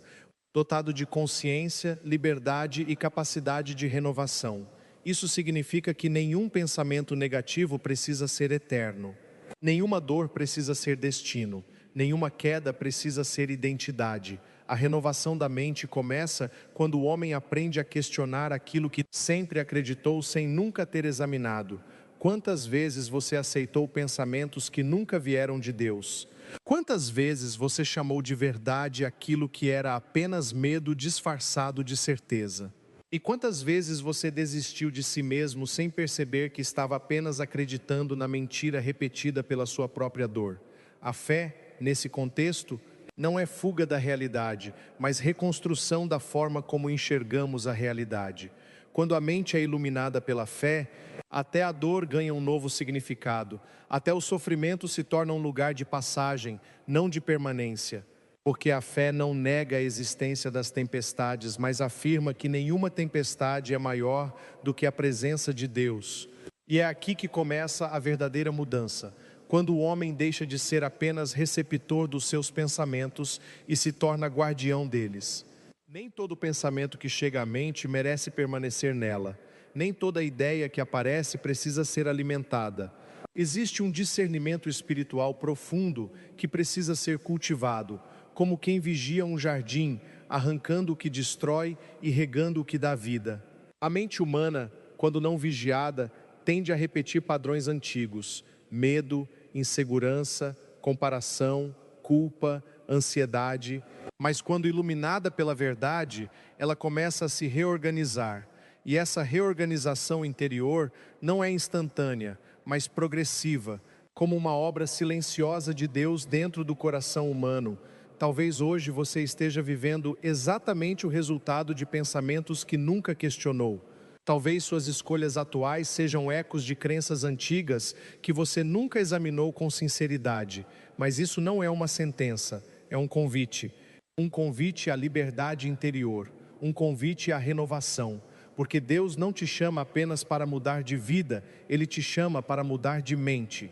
dotado de consciência, liberdade e capacidade de renovação. Isso significa que nenhum pensamento negativo precisa ser eterno. Nenhuma dor precisa ser destino. Nenhuma queda precisa ser identidade. A renovação da mente começa quando o homem aprende a questionar aquilo que sempre acreditou sem nunca ter examinado. Quantas vezes você aceitou pensamentos que nunca vieram de Deus? Quantas vezes você chamou de verdade aquilo que era apenas medo disfarçado de certeza? E quantas vezes você desistiu de si mesmo sem perceber que estava apenas acreditando na mentira repetida pela sua própria dor? A fé, nesse contexto, não é fuga da realidade, mas reconstrução da forma como enxergamos a realidade. Quando a mente é iluminada pela fé, até a dor ganha um novo significado, até o sofrimento se torna um lugar de passagem, não de permanência. Porque a fé não nega a existência das tempestades, mas afirma que nenhuma tempestade é maior do que a presença de Deus. E é aqui que começa a verdadeira mudança, quando o homem deixa de ser apenas receptor dos seus pensamentos e se torna guardião deles. Nem todo pensamento que chega à mente merece permanecer nela. Nem toda ideia que aparece precisa ser alimentada. Existe um discernimento espiritual profundo que precisa ser cultivado, como quem vigia um jardim, arrancando o que destrói e regando o que dá vida. A mente humana, quando não vigiada, tende a repetir padrões antigos: medo, insegurança, comparação, culpa, ansiedade. Mas quando iluminada pela verdade, ela começa a se reorganizar. E essa reorganização interior não é instantânea, mas progressiva, como uma obra silenciosa de Deus dentro do coração humano. Talvez hoje você esteja vivendo exatamente o resultado de pensamentos que nunca questionou. Talvez suas escolhas atuais sejam ecos de crenças antigas que você nunca examinou com sinceridade. Mas isso não é uma sentença, é um convite. Um convite à liberdade interior, um convite à renovação. Porque Deus não te chama apenas para mudar de vida, Ele te chama para mudar de mente.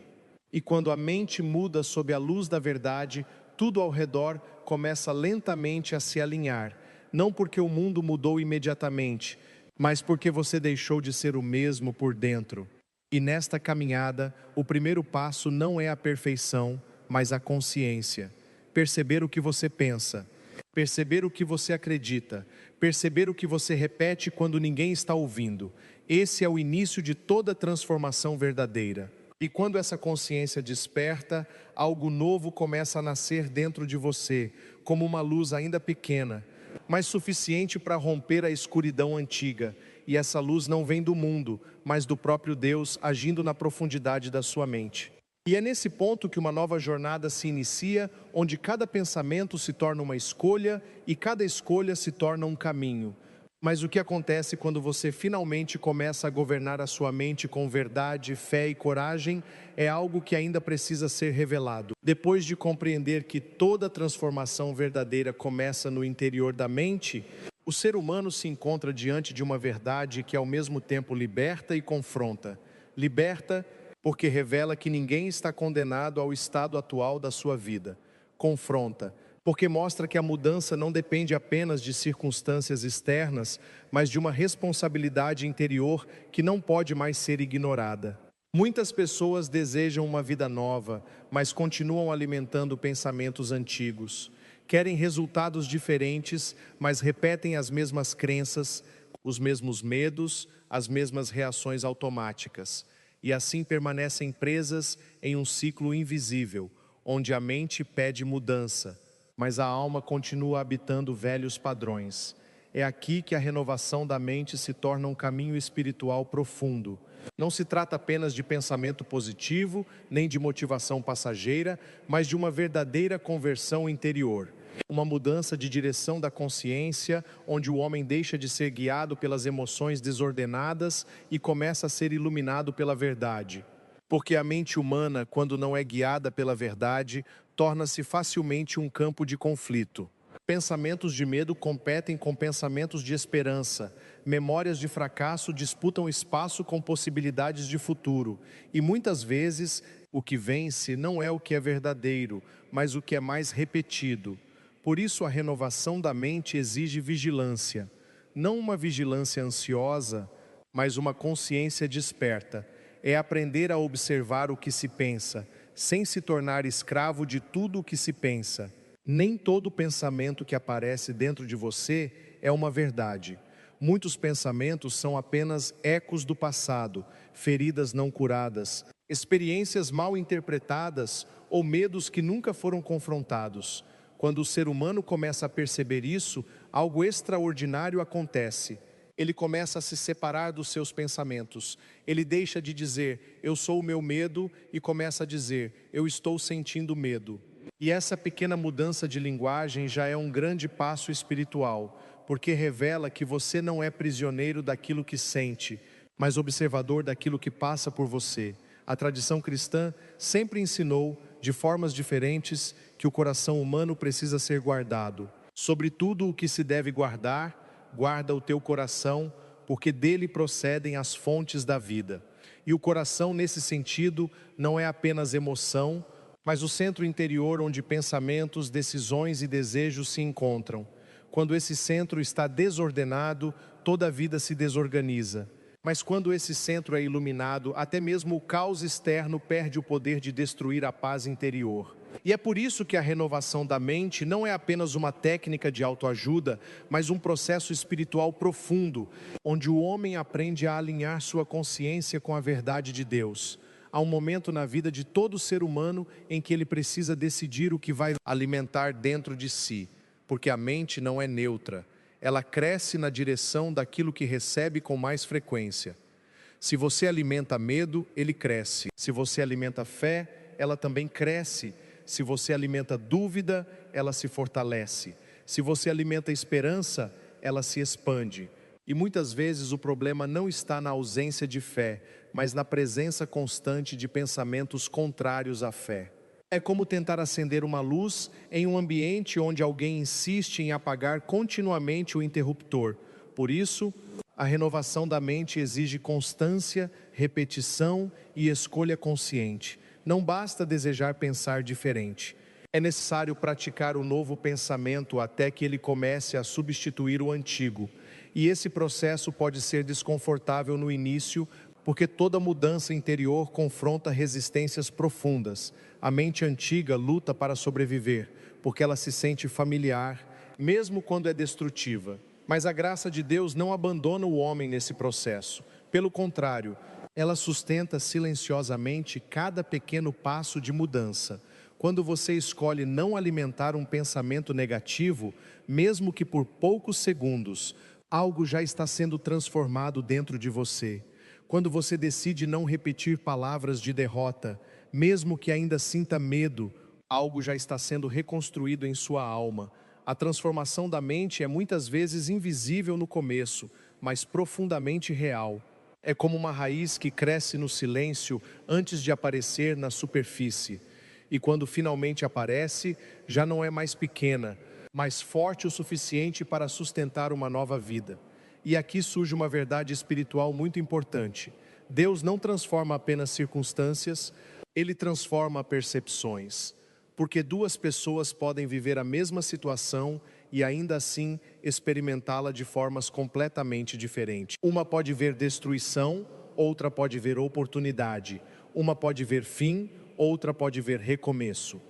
E quando a mente muda sob a luz da verdade, tudo ao redor começa lentamente a se alinhar, não porque o mundo mudou imediatamente, mas porque você deixou de ser o mesmo por dentro. E nesta caminhada, o primeiro passo não é a perfeição, mas a consciência. Perceber o que você pensa, perceber o que você acredita, perceber o que você repete quando ninguém está ouvindo. Esse é o início de toda transformação verdadeira. E quando essa consciência desperta, algo novo começa a nascer dentro de você, como uma luz ainda pequena, mas suficiente para romper a escuridão antiga. E essa luz não vem do mundo, mas do próprio Deus agindo na profundidade da sua mente. E é nesse ponto que uma nova jornada se inicia, onde cada pensamento se torna uma escolha e cada escolha se torna um caminho. Mas o que acontece quando você finalmente começa a governar a sua mente com verdade, fé e coragem é algo que ainda precisa ser revelado. Depois de compreender que toda transformação verdadeira começa no interior da mente, o ser humano se encontra diante de uma verdade que ao mesmo tempo liberta e confronta. Liberta porque revela que ninguém está condenado ao estado atual da sua vida. Confronta porque mostra que a mudança não depende apenas de circunstâncias externas, mas de uma responsabilidade interior que não pode mais ser ignorada. Muitas pessoas desejam uma vida nova, mas continuam alimentando pensamentos antigos. Querem resultados diferentes, mas repetem as mesmas crenças, os mesmos medos, as mesmas reações automáticas. E assim permanecem presas em um ciclo invisível, onde a mente pede mudança, mas a alma continua habitando velhos padrões. É aqui que a renovação da mente se torna um caminho espiritual profundo. Não se trata apenas de pensamento positivo, nem de motivação passageira, mas de uma verdadeira conversão interior. Uma mudança de direção da consciência, onde o homem deixa de ser guiado pelas emoções desordenadas e começa a ser iluminado pela verdade. Porque a mente humana, quando não é guiada pela verdade, torna-se facilmente um campo de conflito. Pensamentos de medo competem com pensamentos de esperança. Memórias de fracasso disputam espaço com possibilidades de futuro. E muitas vezes, o que vence não é o que é verdadeiro, mas o que é mais repetido. Por isso, a renovação da mente exige vigilância. Não uma vigilância ansiosa, mas uma consciência desperta. É aprender a observar o que se pensa, sem se tornar escravo de tudo o que se pensa. Nem todo pensamento que aparece dentro de você é uma verdade. Muitos pensamentos são apenas ecos do passado, feridas não curadas, experiências mal interpretadas ou medos que nunca foram confrontados. Quando o ser humano começa a perceber isso, algo extraordinário acontece. Ele começa a se separar dos seus pensamentos. Ele deixa de dizer, eu sou o meu medo, e começa a dizer, eu estou sentindo medo. E essa pequena mudança de linguagem já é um grande passo espiritual, porque revela que você não é prisioneiro daquilo que sente, mas observador daquilo que passa por você. A tradição cristã sempre ensinou, de formas diferentes, que o coração humano precisa ser guardado. Sobre tudo o que se deve guardar, guarda o teu coração, porque dele procedem as fontes da vida. E o coração, nesse sentido, não é apenas emoção, mas o centro interior onde pensamentos, decisões e desejos se encontram. Quando esse centro está desordenado, toda a vida se desorganiza. Mas quando esse centro é iluminado, até mesmo o caos externo perde o poder de destruir a paz interior. E é por isso que a renovação da mente não é apenas uma técnica de autoajuda, mas um processo espiritual profundo, onde o homem aprende a alinhar sua consciência com a verdade de Deus. Há um momento na vida de todo ser humano em que ele precisa decidir o que vai alimentar dentro de si, porque a mente não é neutra. Ela cresce na direção daquilo que recebe com mais frequência. Se você alimenta medo, ele cresce. Se você alimenta fé, ela também cresce. Se você alimenta dúvida, ela se fortalece. Se você alimenta esperança, ela se expande. E muitas vezes o problema não está na ausência de fé, mas na presença constante de pensamentos contrários à fé. É como tentar acender uma luz em um ambiente onde alguém insiste em apagar continuamente o interruptor. Por isso, a renovação da mente exige constância, repetição e escolha consciente. Não basta desejar pensar diferente. É necessário praticar o novo pensamento até que ele comece a substituir o antigo. E esse processo pode ser desconfortável no início, porque toda mudança interior confronta resistências profundas. A mente antiga luta para sobreviver, porque ela se sente familiar, mesmo quando é destrutiva. Mas a graça de Deus não abandona o homem nesse processo. Pelo contrário, ela sustenta silenciosamente cada pequeno passo de mudança. Quando você escolhe não alimentar um pensamento negativo, mesmo que por poucos segundos, algo já está sendo transformado dentro de você. Quando você decide não repetir palavras de derrota, mesmo que ainda sinta medo, algo já está sendo reconstruído em sua alma. A transformação da mente é muitas vezes invisível no começo, mas profundamente real. É como uma raiz que cresce no silêncio antes de aparecer na superfície. E quando finalmente aparece, já não é mais pequena, mas forte o suficiente para sustentar uma nova vida. E aqui surge uma verdade espiritual muito importante. Deus não transforma apenas circunstâncias, Ele transforma percepções. Porque duas pessoas podem viver a mesma situação e ainda assim experimentá-la de formas completamente diferentes. Uma pode ver destruição, outra pode ver oportunidade. Uma pode ver fim, outra pode ver recomeço.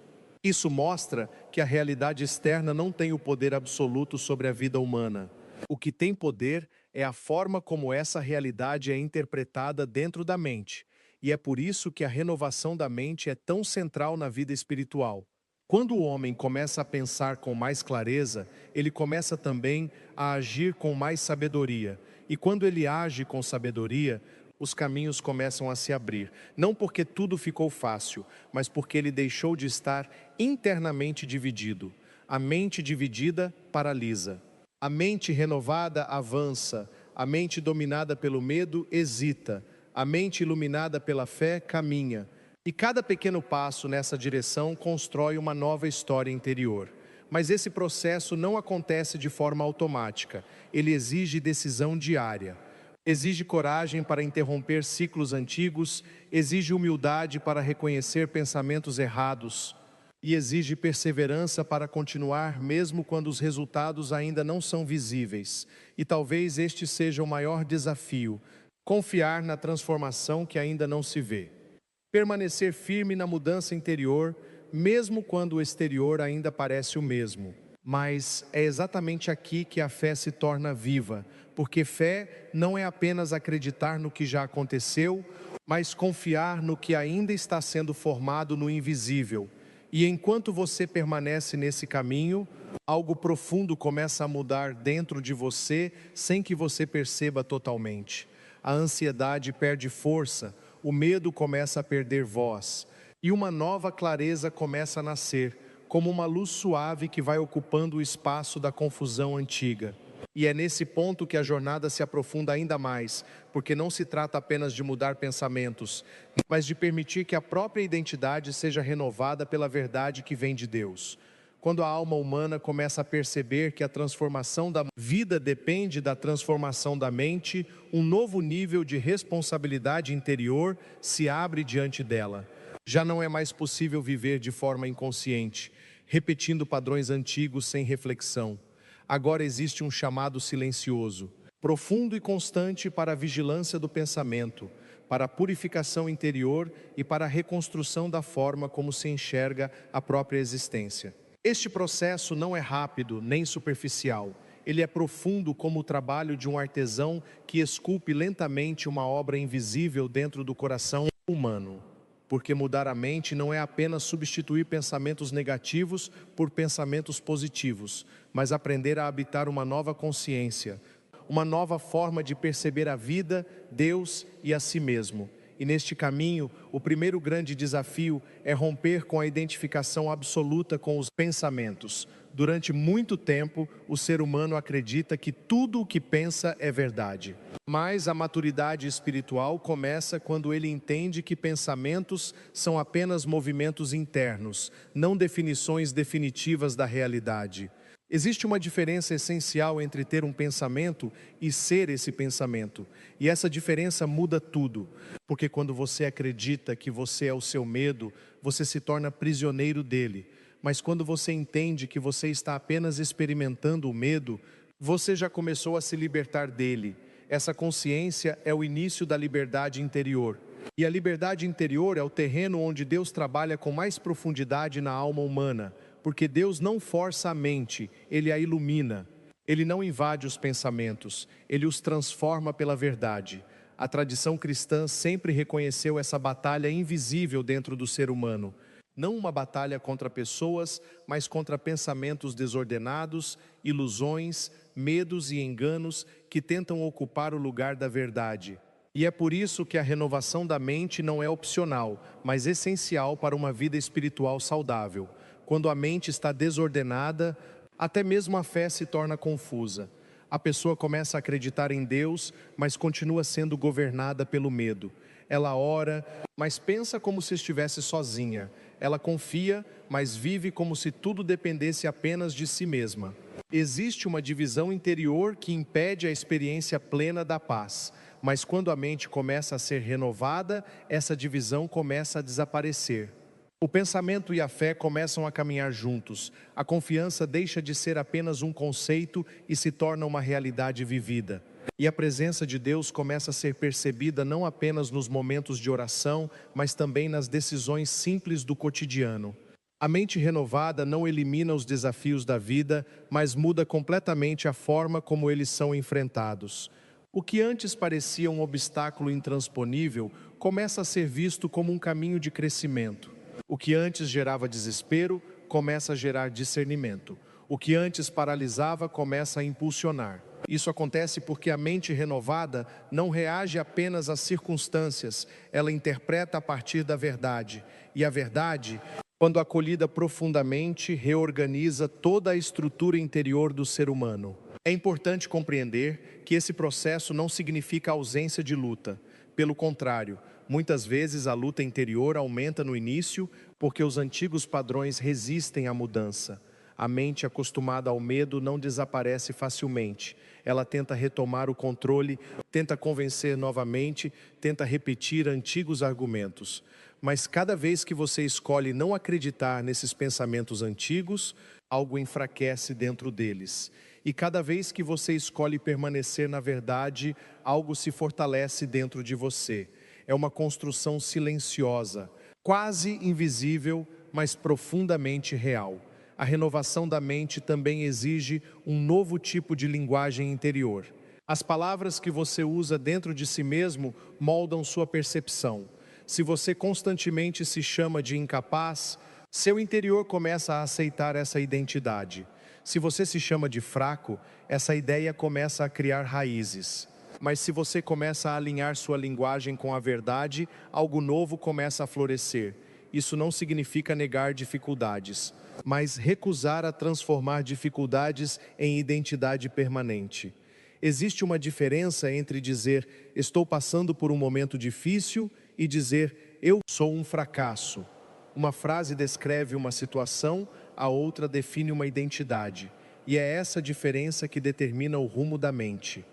Isso mostra que a realidade externa não tem o poder absoluto sobre a vida humana. O que tem poder é a forma como essa realidade é interpretada dentro da mente. E é por isso que a renovação da mente é tão central na vida espiritual. Quando o homem começa a pensar com mais clareza, ele começa também a agir com mais sabedoria. E quando ele age com sabedoria, os caminhos começam a se abrir. Não porque tudo ficou fácil, mas porque ele deixou de estar internamente dividido. A mente dividida paralisa. A mente renovada avança, a mente dominada pelo medo hesita, a mente iluminada pela fé caminha. E cada pequeno passo nessa direção constrói uma nova história interior. Mas esse processo não acontece de forma automática, ele exige decisão diária. Exige coragem para interromper ciclos antigos, exige humildade para reconhecer pensamentos errados. E exige perseverança para continuar mesmo quando os resultados ainda não são visíveis. E talvez este seja o maior desafio. Confiar na transformação que ainda não se vê. Permanecer firme na mudança interior, mesmo quando o exterior ainda parece o mesmo. Mas é exatamente aqui que a fé se torna viva, porque fé não é apenas acreditar no que já aconteceu, mas confiar no que ainda está sendo formado no invisível. E enquanto você permanece nesse caminho, algo profundo começa a mudar dentro de você sem que você perceba totalmente. A ansiedade perde força, o medo começa a perder voz, e uma nova clareza começa a nascer, como uma luz suave que vai ocupando o espaço da confusão antiga. E é nesse ponto que a jornada se aprofunda ainda mais, porque não se trata apenas de mudar pensamentos, mas de permitir que a própria identidade seja renovada pela verdade que vem de Deus. Quando a alma humana começa a perceber que a transformação da vida depende da transformação da mente, um novo nível de responsabilidade interior se abre diante dela. Já não é mais possível viver de forma inconsciente, repetindo padrões antigos sem reflexão. Agora existe um chamado silencioso, profundo e constante para a vigilância do pensamento, para a purificação interior e para a reconstrução da forma como se enxerga a própria existência. Este processo não é rápido nem superficial. Ele é profundo como o trabalho de um artesão que esculpe lentamente uma obra invisível dentro do coração humano. Porque mudar a mente não é apenas substituir pensamentos negativos por pensamentos positivos, mas aprender a habitar uma nova consciência, uma nova forma de perceber a vida, Deus e a si mesmo. E neste caminho, o primeiro grande desafio é romper com a identificação absoluta com os pensamentos. Durante muito tempo, o ser humano acredita que tudo o que pensa é verdade. Mas a maturidade espiritual começa quando ele entende que pensamentos são apenas movimentos internos, não definições definitivas da realidade. Existe uma diferença essencial entre ter um pensamento e ser esse pensamento. E essa diferença muda tudo. Porque quando você acredita que você é o seu medo, você se torna prisioneiro dele. Mas quando você entende que você está apenas experimentando o medo, você já começou a se libertar dele. Essa consciência é o início da liberdade interior. E a liberdade interior é o terreno onde Deus trabalha com mais profundidade na alma humana. Porque Deus não força a mente, Ele a ilumina. Ele não invade os pensamentos, Ele os transforma pela verdade. A tradição cristã sempre reconheceu essa batalha invisível dentro do ser humano. Não uma batalha contra pessoas, mas contra pensamentos desordenados, ilusões, medos e enganos que tentam ocupar o lugar da verdade. E é por isso que a renovação da mente não é opcional, mas essencial para uma vida espiritual saudável. Quando a mente está desordenada, até mesmo a fé se torna confusa. A pessoa começa a acreditar em Deus, mas continua sendo governada pelo medo. Ela ora, mas pensa como se estivesse sozinha. Ela confia, mas vive como se tudo dependesse apenas de si mesma. Existe uma divisão interior que impede a experiência plena da paz. Mas quando a mente começa a ser renovada, essa divisão começa a desaparecer. O pensamento e a fé começam a caminhar juntos. A confiança deixa de ser apenas um conceito e se torna uma realidade vivida. E a presença de Deus começa a ser percebida não apenas nos momentos de oração, mas também nas decisões simples do cotidiano. A mente renovada não elimina os desafios da vida, mas muda completamente a forma como eles são enfrentados. O que antes parecia um obstáculo intransponível começa a ser visto como um caminho de crescimento. O que antes gerava desespero, começa a gerar discernimento. O que antes paralisava, começa a impulsionar. Isso acontece porque a mente renovada não reage apenas às circunstâncias, ela interpreta a partir da verdade. E a verdade, quando acolhida profundamente, reorganiza toda a estrutura interior do ser humano. É importante compreender que esse processo não significa ausência de luta. Pelo contrário, muitas vezes a luta interior aumenta no início porque os antigos padrões resistem à mudança. A mente acostumada ao medo não desaparece facilmente. Ela tenta retomar o controle, tenta convencer novamente, tenta repetir antigos argumentos. Mas cada vez que você escolhe não acreditar nesses pensamentos antigos, algo enfraquece dentro deles. E cada vez que você escolhe permanecer na verdade, algo se fortalece dentro de você. É uma construção silenciosa, quase invisível, mas profundamente real. A renovação da mente também exige um novo tipo de linguagem interior. As palavras que você usa dentro de si mesmo moldam sua percepção. Se você constantemente se chama de incapaz, seu interior começa a aceitar essa identidade. Se você se chama de fraco, essa ideia começa a criar raízes. Mas se você começa a alinhar sua linguagem com a verdade, algo novo começa a florescer. Isso não significa negar dificuldades, mas recusar a transformar dificuldades em identidade permanente. Existe uma diferença entre dizer, estou passando por um momento difícil, e dizer, eu sou um fracasso. Uma frase descreve uma situação, a outra define uma identidade. E é essa diferença que determina o rumo da mente.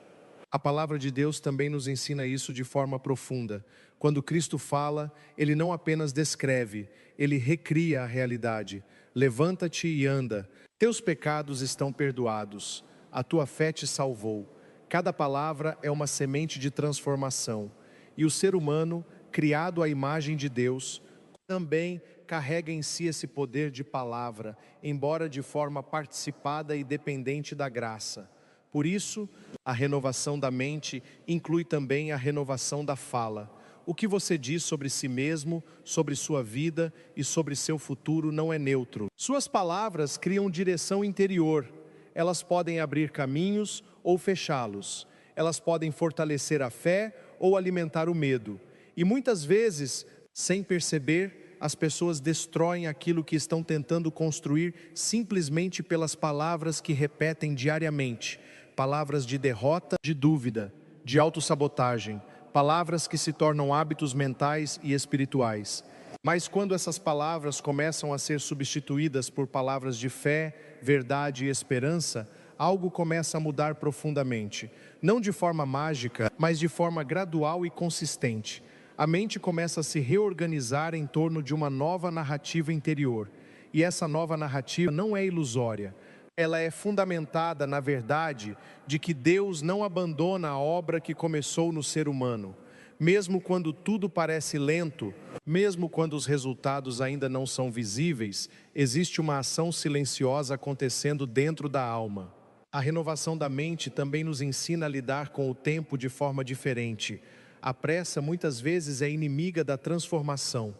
A palavra de Deus também nos ensina isso de forma profunda. Quando Cristo fala, Ele não apenas descreve, Ele recria a realidade. Levanta-te e anda. Teus pecados estão perdoados. A tua fé te salvou. Cada palavra é uma semente de transformação. E o ser humano, criado à imagem de Deus, também carrega em si esse poder de palavra, embora de forma participada e dependente da graça. Por isso, a renovação da mente inclui também a renovação da fala. O que você diz sobre si mesmo, sobre sua vida e sobre seu futuro não é neutro. Suas palavras criam direção interior. Elas podem abrir caminhos ou fechá-los. Elas podem fortalecer a fé ou alimentar o medo. E muitas vezes, sem perceber, as pessoas destroem aquilo que estão tentando construir simplesmente pelas palavras que repetem diariamente. Palavras de derrota, de dúvida, de autossabotagem. Palavras que se tornam hábitos mentais e espirituais. Mas quando essas palavras começam a ser substituídas por palavras de fé, verdade e esperança, algo começa a mudar profundamente. Não de forma mágica, mas de forma gradual e consistente. A mente começa a se reorganizar em torno de uma nova narrativa interior. E essa nova narrativa não é ilusória. Ela é fundamentada na verdade de que Deus não abandona a obra que começou no ser humano. Mesmo quando tudo parece lento, mesmo quando os resultados ainda não são visíveis, existe uma ação silenciosa acontecendo dentro da alma. A renovação da mente também nos ensina a lidar com o tempo de forma diferente. A pressa muitas vezes é inimiga da transformação,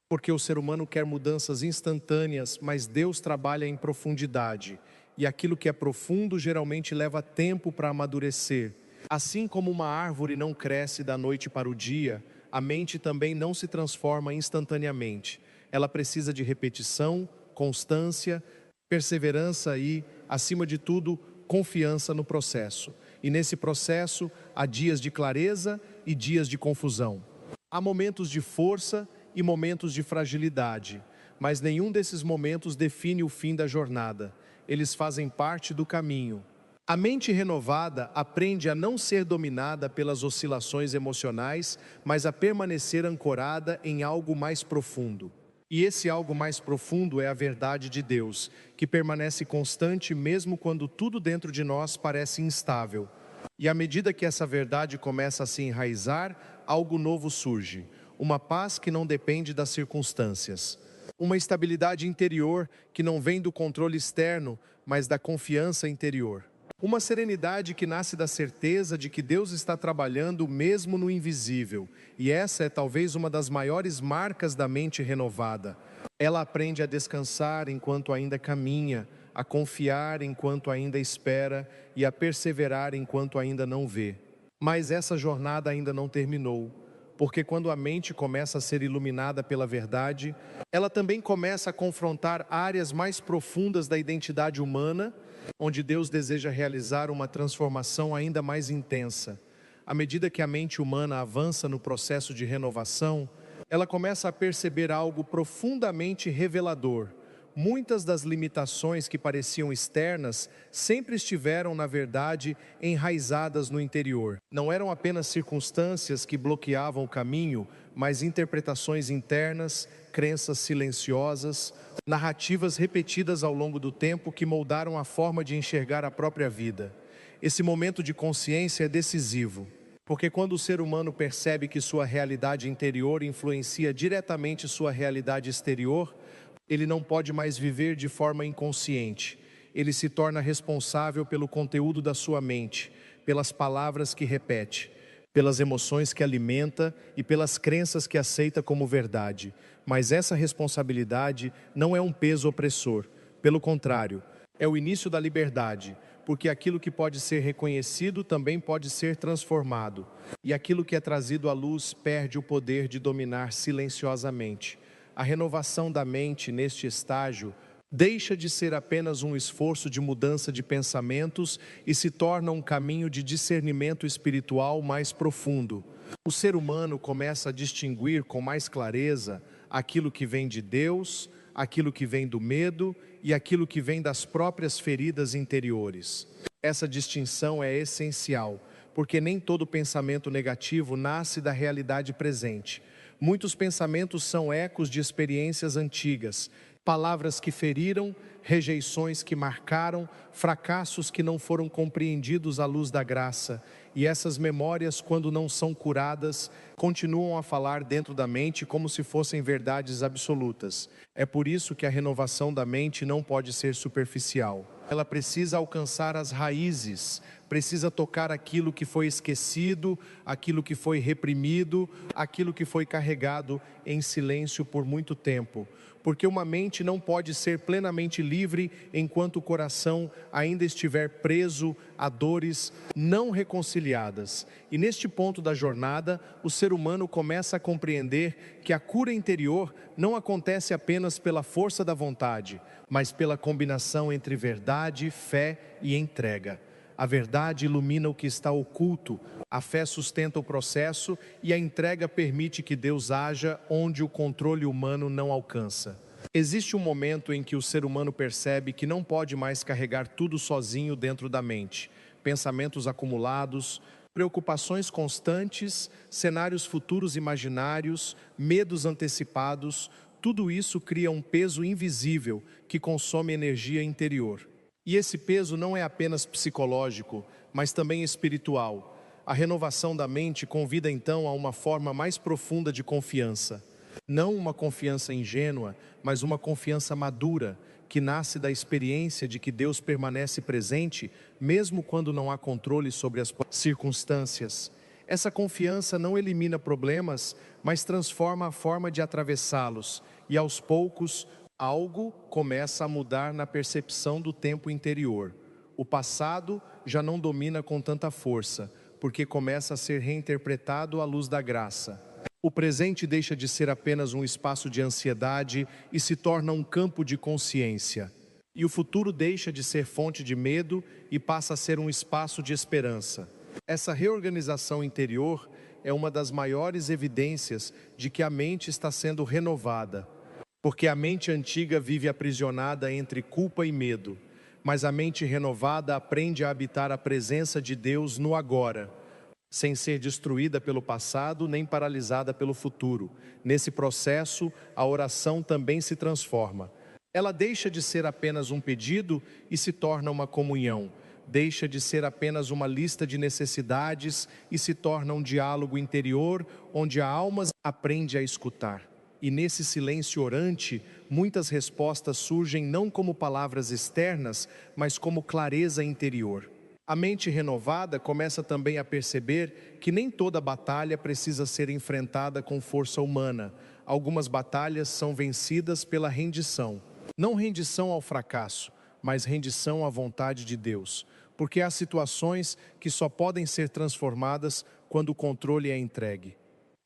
porque o ser humano quer mudanças instantâneas, mas Deus trabalha em profundidade. E aquilo que é profundo geralmente leva tempo para amadurecer. Assim como uma árvore não cresce da noite para o dia, a mente também não se transforma instantaneamente. Ela precisa de repetição, constância, perseverança e, acima de tudo, confiança no processo. E nesse processo, há dias de clareza e dias de confusão. Há momentos de força e momentos de fragilidade, mas nenhum desses momentos define o fim da jornada. Eles fazem parte do caminho. A mente renovada aprende a não ser dominada pelas oscilações emocionais, mas a permanecer ancorada em algo mais profundo. E esse algo mais profundo é a verdade de Deus, que permanece constante mesmo quando tudo dentro de nós parece instável. E à medida que essa verdade começa a se enraizar, algo novo surge. Uma paz que não depende das circunstâncias. Uma estabilidade interior que não vem do controle externo, mas da confiança interior. Uma serenidade que nasce da certeza de que Deus está trabalhando mesmo no invisível. E essa é talvez uma das maiores marcas da mente renovada. Ela aprende a descansar enquanto ainda caminha, a confiar enquanto ainda espera e a perseverar enquanto ainda não vê. Mas essa jornada ainda não terminou, porque quando a mente começa a ser iluminada pela verdade, ela também começa a confrontar áreas mais profundas da identidade humana, onde Deus deseja realizar uma transformação ainda mais intensa. À medida que a mente humana avança no processo de renovação, ela começa a perceber algo profundamente revelador. Muitas das limitações que pareciam externas sempre estiveram, na verdade, enraizadas no interior. Não eram apenas circunstâncias que bloqueavam o caminho, mas interpretações internas, crenças silenciosas, narrativas repetidas ao longo do tempo que moldaram a forma de enxergar a própria vida. Esse momento de consciência é decisivo, porque quando o ser humano percebe que sua realidade interior influencia diretamente sua realidade exterior, ele não pode mais viver de forma inconsciente. Ele se torna responsável pelo conteúdo da sua mente, pelas palavras que repete, pelas emoções que alimenta e pelas crenças que aceita como verdade. Mas essa responsabilidade não é um peso opressor. Pelo contrário, é o início da liberdade, porque aquilo que pode ser reconhecido também pode ser transformado. E aquilo que é trazido à luz perde o poder de dominar silenciosamente. A renovação da mente neste estágio deixa de ser apenas um esforço de mudança de pensamentos e se torna um caminho de discernimento espiritual mais profundo. O ser humano começa a distinguir com mais clareza aquilo que vem de Deus, aquilo que vem do medo e aquilo que vem das próprias feridas interiores. Essa distinção é essencial, porque nem todo pensamento negativo nasce da realidade presente. Muitos pensamentos são ecos de experiências antigas, palavras que feriram, rejeições que marcaram, fracassos que não foram compreendidos à luz da graça. E essas memórias, quando não são curadas, continuam a falar dentro da mente como se fossem verdades absolutas. É por isso que a renovação da mente não pode ser superficial. Ela precisa alcançar as raízes, precisa tocar aquilo que foi esquecido, aquilo que foi reprimido, aquilo que foi carregado em silêncio por muito tempo. Porque uma mente não pode ser plenamente livre enquanto o coração ainda estiver preso a dores não reconciliadas. E neste ponto da jornada, o ser humano começa a compreender que a cura interior não acontece apenas pela força da vontade, mas pela combinação entre verdade, fé e entrega. A verdade ilumina o que está oculto, a fé sustenta o processo e a entrega permite que Deus haja onde o controle humano não alcança. Existe um momento em que o ser humano percebe que não pode mais carregar tudo sozinho dentro da mente. Pensamentos acumulados, preocupações constantes, cenários futuros imaginários, medos antecipados, tudo isso cria um peso invisível que consome energia interior. E esse peso não é apenas psicológico, mas também espiritual. A renovação da mente convida então a uma forma mais profunda de confiança. Não uma confiança ingênua, mas uma confiança madura, que nasce da experiência de que Deus permanece presente, mesmo quando não há controle sobre as circunstâncias. Essa confiança não elimina problemas, mas transforma a forma de atravessá-los, e aos poucos, algo começa a mudar na percepção do tempo interior. O passado já não domina com tanta força, porque começa a ser reinterpretado à luz da graça. O presente deixa de ser apenas um espaço de ansiedade e se torna um campo de consciência. E o futuro deixa de ser fonte de medo e passa a ser um espaço de esperança. Essa reorganização interior é uma das maiores evidências de que a mente está sendo renovada. Porque a mente antiga vive aprisionada entre culpa e medo, mas a mente renovada aprende a habitar a presença de Deus no agora, sem ser destruída pelo passado nem paralisada pelo futuro. Nesse processo, a oração também se transforma. Ela deixa de ser apenas um pedido e se torna uma comunhão. Deixa de ser apenas uma lista de necessidades e se torna um diálogo interior, onde a alma aprende a escutar. E nesse silêncio orante, muitas respostas surgem não como palavras externas, mas como clareza interior. A mente renovada começa também a perceber que nem toda batalha precisa ser enfrentada com força humana. Algumas batalhas são vencidas pela rendição. Não rendição ao fracasso, mas rendição à vontade de Deus. Porque há situações que só podem ser transformadas quando o controle é entregue.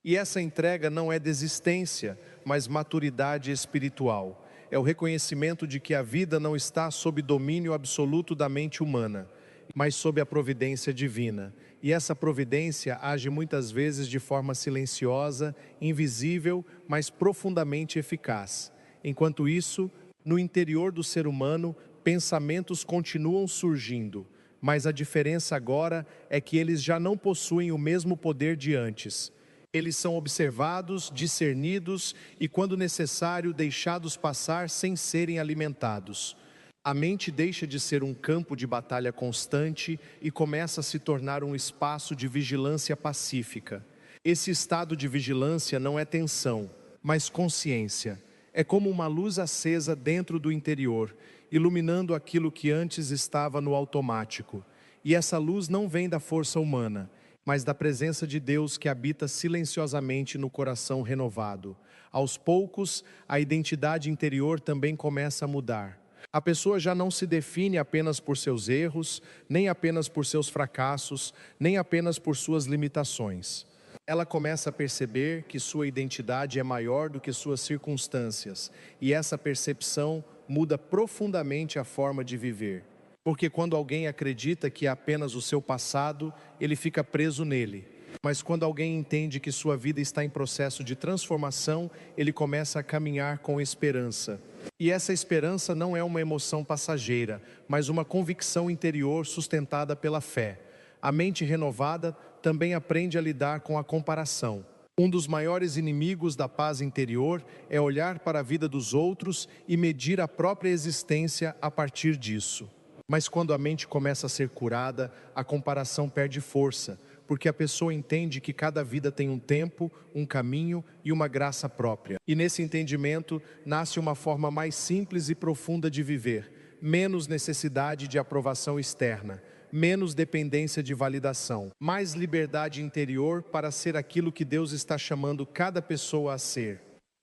E essa entrega não é desistência, mas maturidade espiritual. É o reconhecimento de que a vida não está sob domínio absoluto da mente humana, mas sob a providência divina. E essa providência age muitas vezes de forma silenciosa, invisível, mas profundamente eficaz. Enquanto isso, no interior do ser humano, pensamentos continuam surgindo, mas a diferença agora é que eles já não possuem o mesmo poder de antes. Eles são observados, discernidos e, quando necessário, deixados passar sem serem alimentados. A mente deixa de ser um campo de batalha constante e começa a se tornar um espaço de vigilância pacífica. Esse estado de vigilância não é tensão, mas consciência. É como uma luz acesa dentro do interior, iluminando aquilo que antes estava no automático. E essa luz não vem da força humana, mas da presença de Deus que habita silenciosamente no coração renovado. Aos poucos, a identidade interior também começa a mudar. A pessoa já não se define apenas por seus erros, nem apenas por seus fracassos, nem apenas por suas limitações. Ela começa a perceber que sua identidade é maior do que suas circunstâncias, e essa percepção muda profundamente a forma de viver. Porque quando alguém acredita que é apenas o seu passado, ele fica preso nele. Mas quando alguém entende que sua vida está em processo de transformação, ele começa a caminhar com esperança. E essa esperança não é uma emoção passageira, mas uma convicção interior sustentada pela fé. A mente renovada também aprende a lidar com a comparação. Um dos maiores inimigos da paz interior é olhar para a vida dos outros e medir a própria existência a partir disso. Mas quando a mente começa a ser curada, a comparação perde força, porque a pessoa entende que cada vida tem um tempo, um caminho e uma graça própria. E nesse entendimento nasce uma forma mais simples e profunda de viver, menos necessidade de aprovação externa, menos dependência de validação, mais liberdade interior para ser aquilo que Deus está chamando cada pessoa a ser.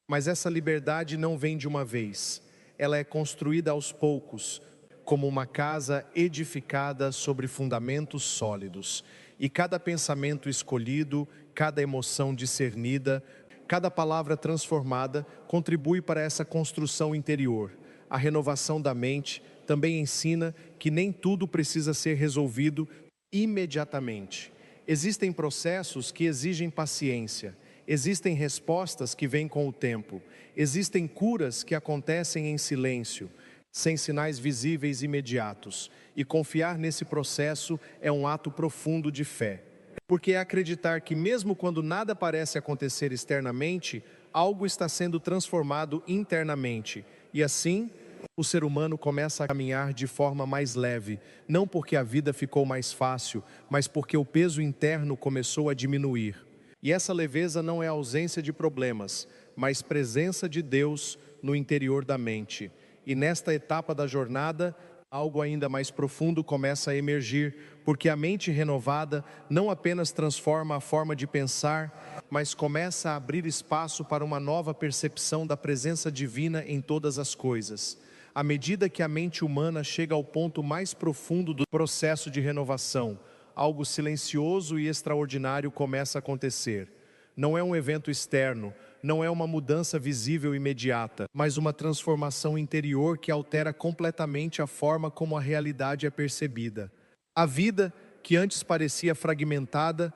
Mas essa liberdade não vem de uma vez, ela é construída aos poucos, como uma casa edificada sobre fundamentos sólidos. E cada pensamento escolhido, cada emoção discernida, cada palavra transformada contribui para essa construção interior. A renovação da mente também ensina que nem tudo precisa ser resolvido imediatamente. Existem processos que exigem paciência, existem respostas que vêm com o tempo, existem curas que acontecem em silêncio, sem sinais visíveis imediatos, e confiar nesse processo é um ato profundo de fé, porque é acreditar que mesmo quando nada parece acontecer externamente, algo está sendo transformado internamente, e assim o ser humano começa a caminhar de forma mais leve, não porque a vida ficou mais fácil, mas porque o peso interno começou a diminuir. E essa leveza não é ausência de problemas, mas presença de Deus no interior da mente. E nesta etapa da jornada, algo ainda mais profundo começa a emergir, porque a mente renovada não apenas transforma a forma de pensar, mas começa a abrir espaço para uma nova percepção da presença divina em todas as coisas. À medida que a mente humana chega ao ponto mais profundo do processo de renovação, algo silencioso e extraordinário começa a acontecer. Não é um evento externo, não é uma mudança visível imediata, mas uma transformação interior que altera completamente a forma como a realidade é percebida. A vida, que antes parecia fragmentada,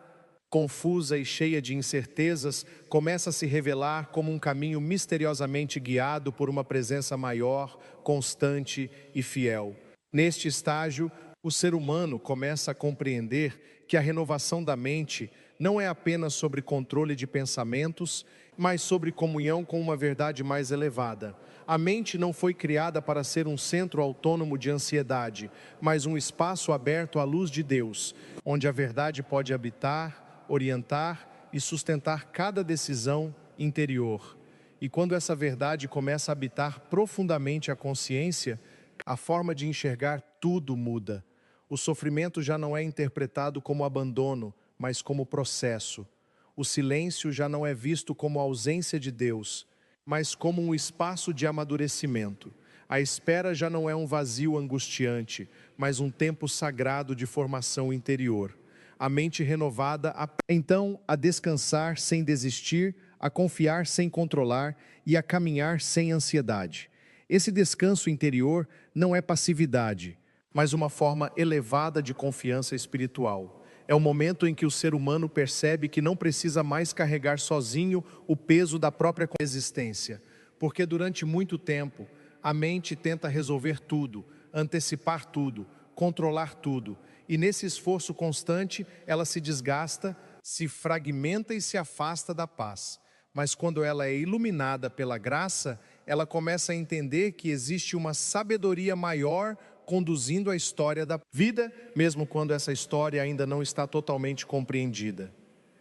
confusa e cheia de incertezas, começa a se revelar como um caminho misteriosamente guiado por uma presença maior, constante e fiel. Neste estágio, o ser humano começa a compreender que a renovação da mente não é apenas sobre controle de pensamentos, mas sobre comunhão com uma verdade mais elevada. A mente não foi criada para ser um centro autônomo de ansiedade, mas um espaço aberto à luz de Deus, onde a verdade pode habitar, orientar e sustentar cada decisão interior. E quando essa verdade começa a habitar profundamente a consciência, a forma de enxergar tudo muda. O sofrimento já não é interpretado como abandono, mas como processo. O silêncio já não é visto como ausência de Deus, mas como um espaço de amadurecimento. A espera já não é um vazio angustiante, mas um tempo sagrado de formação interior. A mente renovada, então, a descansar sem desistir, a confiar sem controlar e a caminhar sem ansiedade. Esse descanso interior não é passividade, mas uma forma elevada de confiança espiritual. É o momento em que o ser humano percebe que não precisa mais carregar sozinho o peso da própria existência, porque durante muito tempo a mente tenta resolver tudo, antecipar tudo, controlar tudo, e nesse esforço constante ela se desgasta, se fragmenta e se afasta da paz. Mas quando ela é iluminada pela graça, ela começa a entender que existe uma sabedoria maior conduzindo a história da vida, mesmo quando essa história ainda não está totalmente compreendida.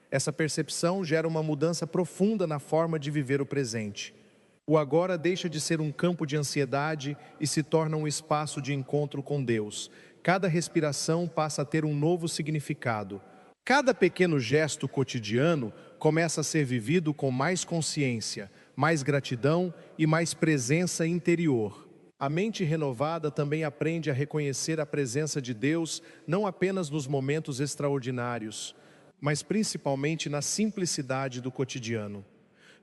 Essa percepção gera uma mudança profunda na forma de viver o presente. O agora deixa de ser um campo de ansiedade e se torna um espaço de encontro com Deus. Cada respiração passa a ter um novo significado. Cada pequeno gesto cotidiano começa a ser vivido com mais consciência, mais gratidão e mais presença interior. A mente renovada também aprende a reconhecer a presença de Deus não apenas nos momentos extraordinários, mas principalmente na simplicidade do cotidiano.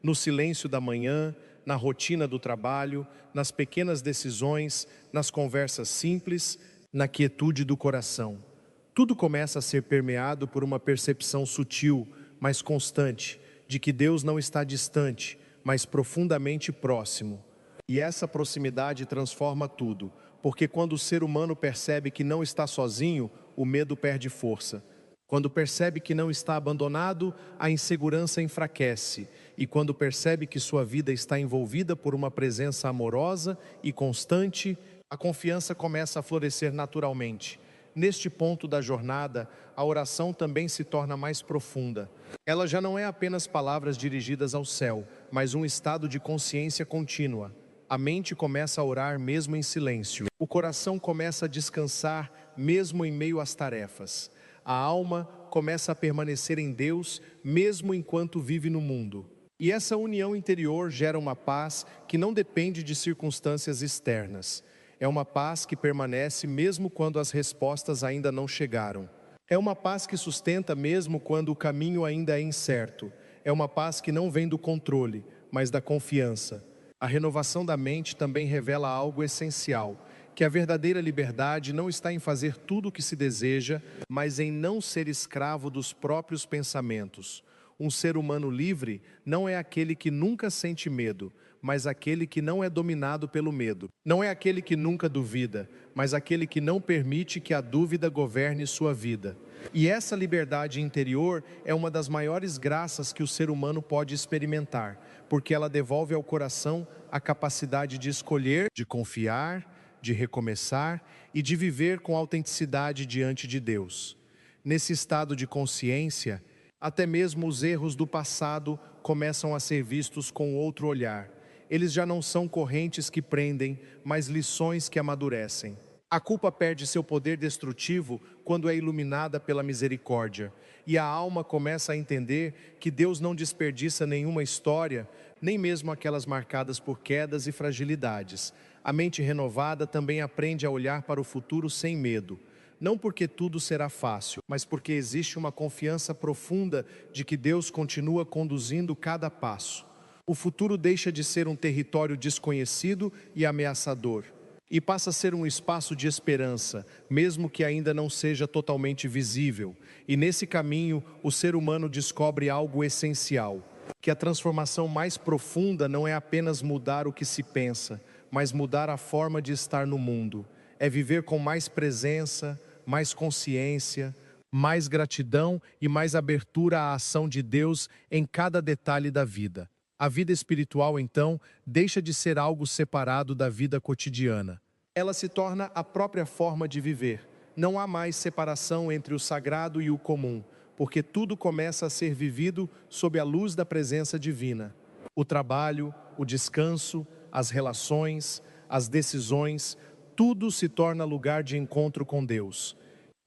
No silêncio da manhã, na rotina do trabalho, nas pequenas decisões, nas conversas simples, na quietude do coração. Tudo começa a ser permeado por uma percepção sutil, mas constante, de que Deus não está distante, mas profundamente próximo. E essa proximidade transforma tudo, porque quando o ser humano percebe que não está sozinho, o medo perde força. Quando percebe que não está abandonado, a insegurança enfraquece. E quando percebe que sua vida está envolvida por uma presença amorosa e constante, a confiança começa a florescer naturalmente. Neste ponto da jornada, a oração também se torna mais profunda. Ela já não é apenas palavras dirigidas ao céu, mas um estado de consciência contínua. A mente começa a orar mesmo em silêncio. O coração começa a descansar mesmo em meio às tarefas. A alma começa a permanecer em Deus mesmo enquanto vive no mundo. E essa união interior gera uma paz que não depende de circunstâncias externas. É uma paz que permanece mesmo quando as respostas ainda não chegaram. É uma paz que sustenta mesmo quando o caminho ainda é incerto. É uma paz que não vem do controle, mas da confiança. A renovação da mente também revela algo essencial, que a verdadeira liberdade não está em fazer tudo o que se deseja, mas em não ser escravo dos próprios pensamentos. Um ser humano livre não é aquele que nunca sente medo, mas aquele que não é dominado pelo medo. Não é aquele que nunca duvida, mas aquele que não permite que a dúvida governe sua vida. E essa liberdade interior é uma das maiores graças que o ser humano pode experimentar, porque ela devolve ao coração a capacidade de escolher, de confiar, de recomeçar e de viver com autenticidade diante de Deus. Nesse estado de consciência, até mesmo os erros do passado começam a ser vistos com outro olhar. Eles já não são correntes que prendem, mas lições que amadurecem. A culpa perde seu poder destrutivo quando é iluminada pela misericórdia. E a alma começa a entender que Deus não desperdiça nenhuma história, nem mesmo aquelas marcadas por quedas e fragilidades. A mente renovada também aprende a olhar para o futuro sem medo. Não porque tudo será fácil, mas porque existe uma confiança profunda de que Deus continua conduzindo cada passo. O futuro deixa de ser um território desconhecido e ameaçador, e passa a ser um espaço de esperança, mesmo que ainda não seja totalmente visível. E nesse caminho, o ser humano descobre algo essencial, que a transformação mais profunda não é apenas mudar o que se pensa, mas mudar a forma de estar no mundo. É viver com mais presença, mais consciência, mais gratidão e mais abertura à ação de Deus em cada detalhe da vida. A vida espiritual, então, deixa de ser algo separado da vida cotidiana. Ela se torna a própria forma de viver. Não há mais separação entre o sagrado e o comum, porque tudo começa a ser vivido sob a luz da presença divina. O trabalho, o descanso, as relações, as decisões, tudo se torna lugar de encontro com Deus.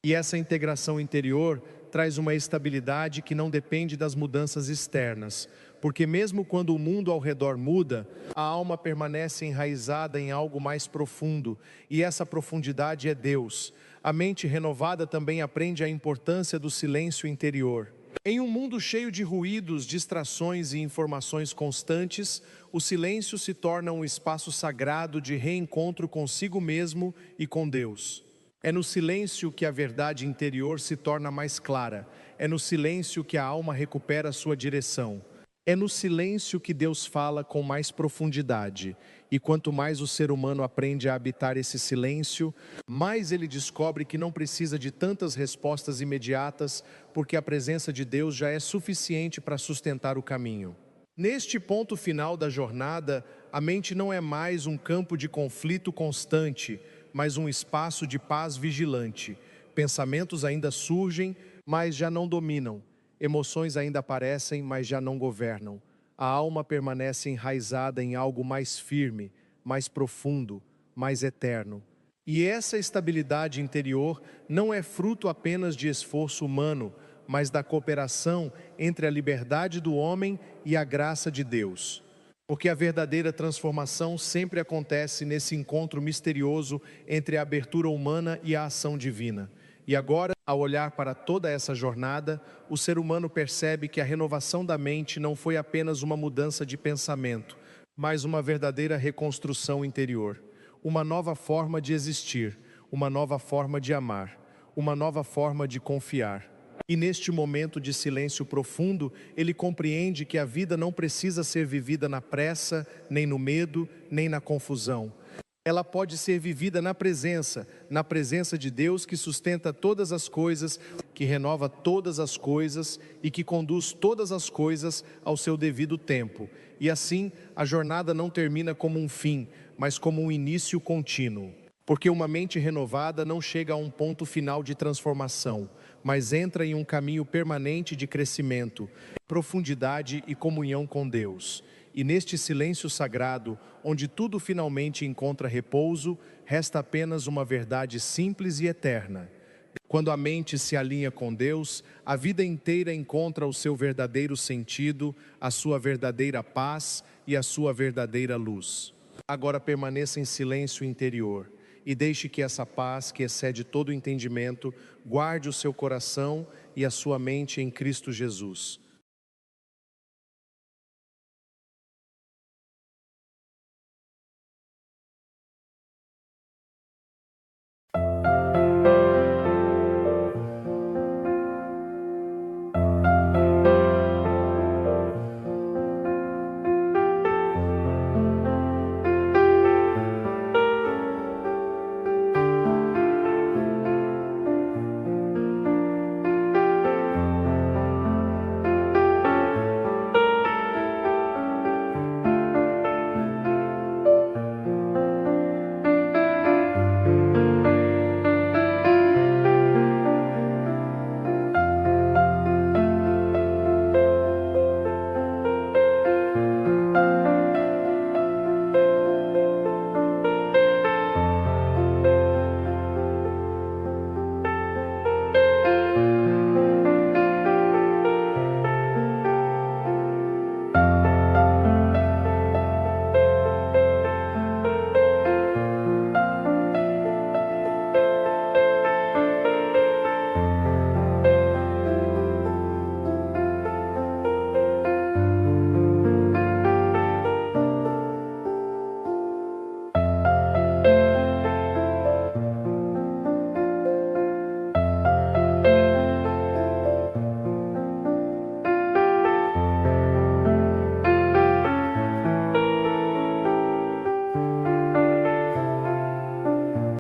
E essa integração interior traz uma estabilidade que não depende das mudanças externas, porque mesmo quando o mundo ao redor muda, a alma permanece enraizada em algo mais profundo, e essa profundidade é Deus. A mente renovada também aprende a importância do silêncio interior. Em um mundo cheio de ruídos, distrações e informações constantes, o silêncio se torna um espaço sagrado de reencontro consigo mesmo e com Deus. É no silêncio que a verdade interior se torna mais clara. É no silêncio que a alma recupera sua direção. É no silêncio que Deus fala com mais profundidade, e quanto mais o ser humano aprende a habitar esse silêncio, mais ele descobre que não precisa de tantas respostas imediatas, porque a presença de Deus já é suficiente para sustentar o caminho. Neste ponto final da jornada, a mente não é mais um campo de conflito constante, mas um espaço de paz vigilante. Pensamentos ainda surgem, mas já não dominam. Emoções ainda aparecem, mas já não governam. A alma permanece enraizada em algo mais firme, mais profundo, mais eterno. E essa estabilidade interior não é fruto apenas de esforço humano, mas da cooperação entre a liberdade do homem e a graça de Deus. Porque a verdadeira transformação sempre acontece nesse encontro misterioso entre a abertura humana e a ação divina. E agora, ao olhar para toda essa jornada, o ser humano percebe que a renovação da mente não foi apenas uma mudança de pensamento, mas uma verdadeira reconstrução interior, uma nova forma de existir, uma nova forma de amar, uma nova forma de confiar. E neste momento de silêncio profundo, ele compreende que a vida não precisa ser vivida na pressa, nem no medo, nem na confusão. Ela pode ser vivida na presença de Deus que sustenta todas as coisas, que renova todas as coisas e que conduz todas as coisas ao seu devido tempo. E assim, a jornada não termina como um fim, mas como um início contínuo. Porque uma mente renovada não chega a um ponto final de transformação, mas entra em um caminho permanente de crescimento, profundidade e comunhão com Deus. E neste silêncio sagrado, onde tudo finalmente encontra repouso, resta apenas uma verdade simples e eterna. Quando a mente se alinha com Deus, a vida inteira encontra o seu verdadeiro sentido, a sua verdadeira paz e a sua verdadeira luz. Agora permaneça em silêncio interior e deixe que essa paz, que excede todo o entendimento, guarde o seu coração e a sua mente em Cristo Jesus.